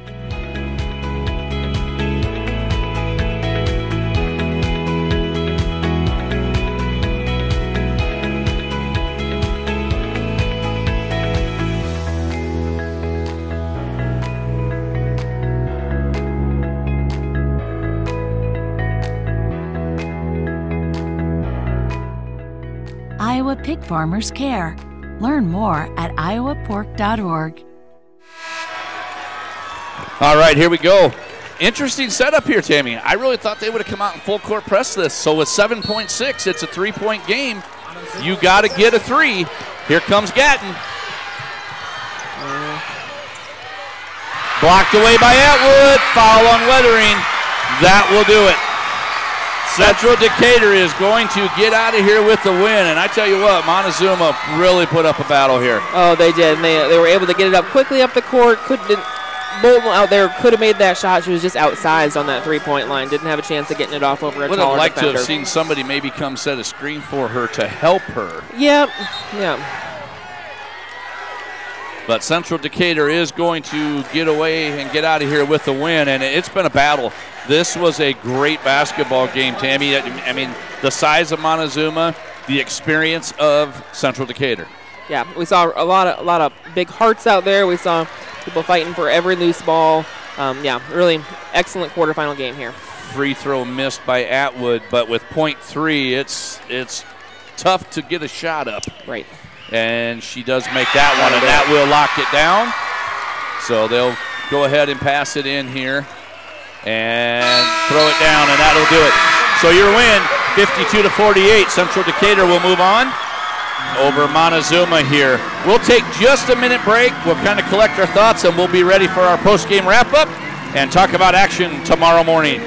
Iowa pig farmers care. Learn more at iowapork.org. All right, here we go. Interesting setup here, Tammy. I really thought they would have come out and full court press this. So with 7.6, it's a 3-point game. You got to get a 3. Here comes Gatton. Blocked away by Atwood. Foul on Weathering. That will do it. Central Decatur is going to get out of here with the win. And I tell you what, Montezuma really put up a battle here. Oh, they did. And they were able to get it up quickly up the court. Bolton out there could have made that shot. She was just outsized on that 3-point line. Didn't have a chance of getting it off over a taller defender. Would have liked to have seen somebody maybe come set a screen for her to help her. Yep. But Central Decatur is going to get away and get out of here with the win, and it's been a battle. This was a great basketball game, Tammy. I mean, the size of Montezuma, the experience of Central Decatur. Yeah, we saw a lot of big hearts out there. We saw people fighting for every loose ball. Really excellent quarterfinal game here. Free throw missed by Atwood, but with .3, it's tough to get a shot up. Right. And she does make that one, and that will lock it down. So they'll go ahead and pass it in here and throw it down, and that'll do it. So your win, 52-48. Central Decatur will move on over Montezuma here. We'll take just a minute break. We'll kind of collect our thoughts, and we'll be ready for our post-game wrap-up and talk about action tomorrow morning.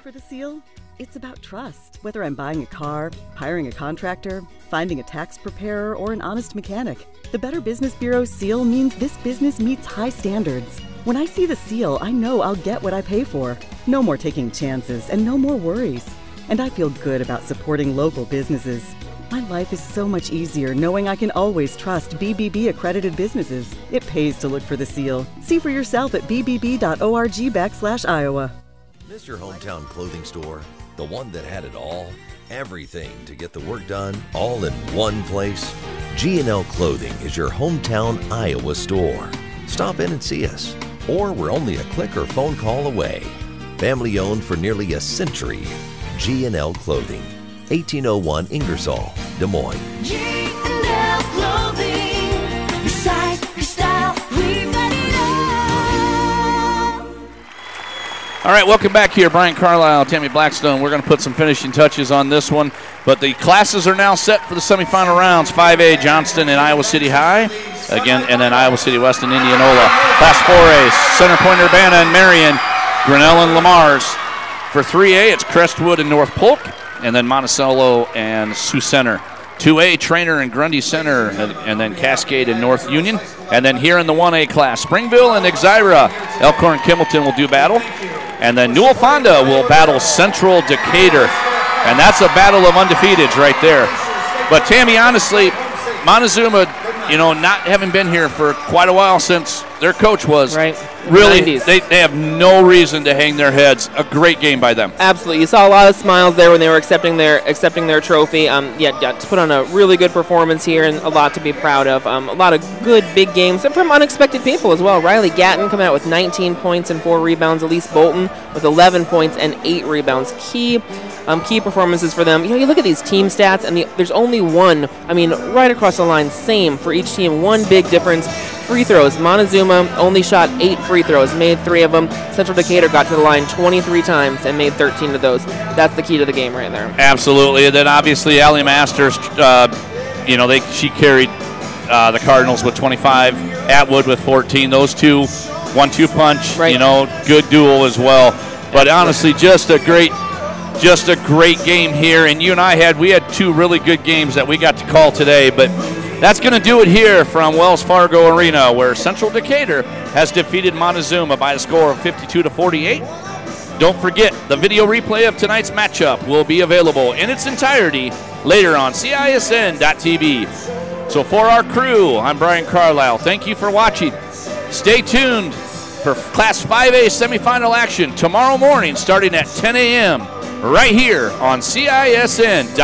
For the Seal, it's about trust. Whether I'm buying a car, hiring a contractor, finding a tax preparer, or an honest mechanic, the Better Business Bureau Seal means this business meets high standards. When I see the Seal, I know I'll get what I pay for. No more taking chances and no more worries. And I feel good about supporting local businesses. My life is so much easier knowing I can always trust BBB accredited businesses. It pays to look for the Seal. See for yourself at bbb.org/Iowa. Miss your hometown clothing store? The one that had it all? Everything to get the work done, all in one place? G&L Clothing is your hometown Iowa store. Stop in and see us. Or we're only a click or phone call away. Family owned for nearly a century. G&L Clothing, 1801 Ingersoll, Des Moines. G&L Clothing, beside your style, we've got it all. All right, welcome back here. Brian Carlisle, Tammy Blackstone. We're going to put some finishing touches on this one, but the classes are now set for the semifinal rounds. 5A, Johnston and Iowa City High, again, and then Iowa City West and Indianola. Class 4A, Center Point, Urbana and Marion, Grinnell and Lamar's. For 3A, it's Crestwood and North Polk, and then Monticello and Sioux Center. 2A, Trainer and Grundy Center, and then Cascade and North Union. And then here in the 1A class, Springville and Exira. Elkhorn Kimballton will do battle. And then Newell Fonda will battle Central Decatur. And that's a battle of undefeateds right there. But Tammy, honestly, Montezuma, not having been here for quite a while since their coach was. Right. Really, 90s. they have no reason to hang their heads. A great game by them. Absolutely. You saw a lot of smiles there when they were accepting their trophy. To put on a really good performance here and a lot to be proud of. A lot of good big games and from unexpected people as well. Riley Gatton coming out with 19 points and 4 rebounds. Elise Bolton with 11 points and 8 rebounds. Key performances for them. You look at these team stats and there's only one. Right across the line, same for each team. One big difference. Free throws. Montezuma only shot 8 free throws, made 3 of them. Central Decatur got to the line 23 times and made 13 of those. That's the key to the game right there. Absolutely. And then obviously Allie Masters, she carried the Cardinals with 25, Atwood with 14. Those two, 1-2 punch, right. Good duel as well. But honestly, just a great game here. And you and I had 2 really good games that we got to call today. But that's going to do it here from Wells Fargo Arena, where Central Decatur has defeated Montezuma by a score of 52-48. Don't forget, the video replay of tonight's matchup will be available in its entirety later on CISN.tv. So for our crew, I'm Brian Carlisle. Thank you for watching. Stay tuned for Class 5A semifinal action tomorrow morning starting at 10 a.m. right here on CISN.tv.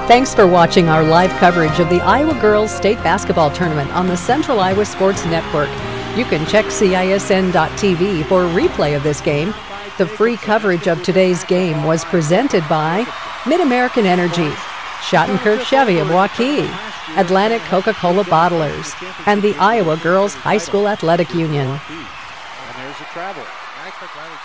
Thanks for watching our live coverage of the Iowa Girls State Basketball Tournament on the Central Iowa Sports Network. You can check CISN.tv for a replay of this game. The free coverage of today's game was presented by Mid-American Energy, Schottenkirk Chevy of Waukee, Atlantic Coca-Cola Bottlers, and the Iowa Girls High School Athletic Union. And there's a travel. I expect Riley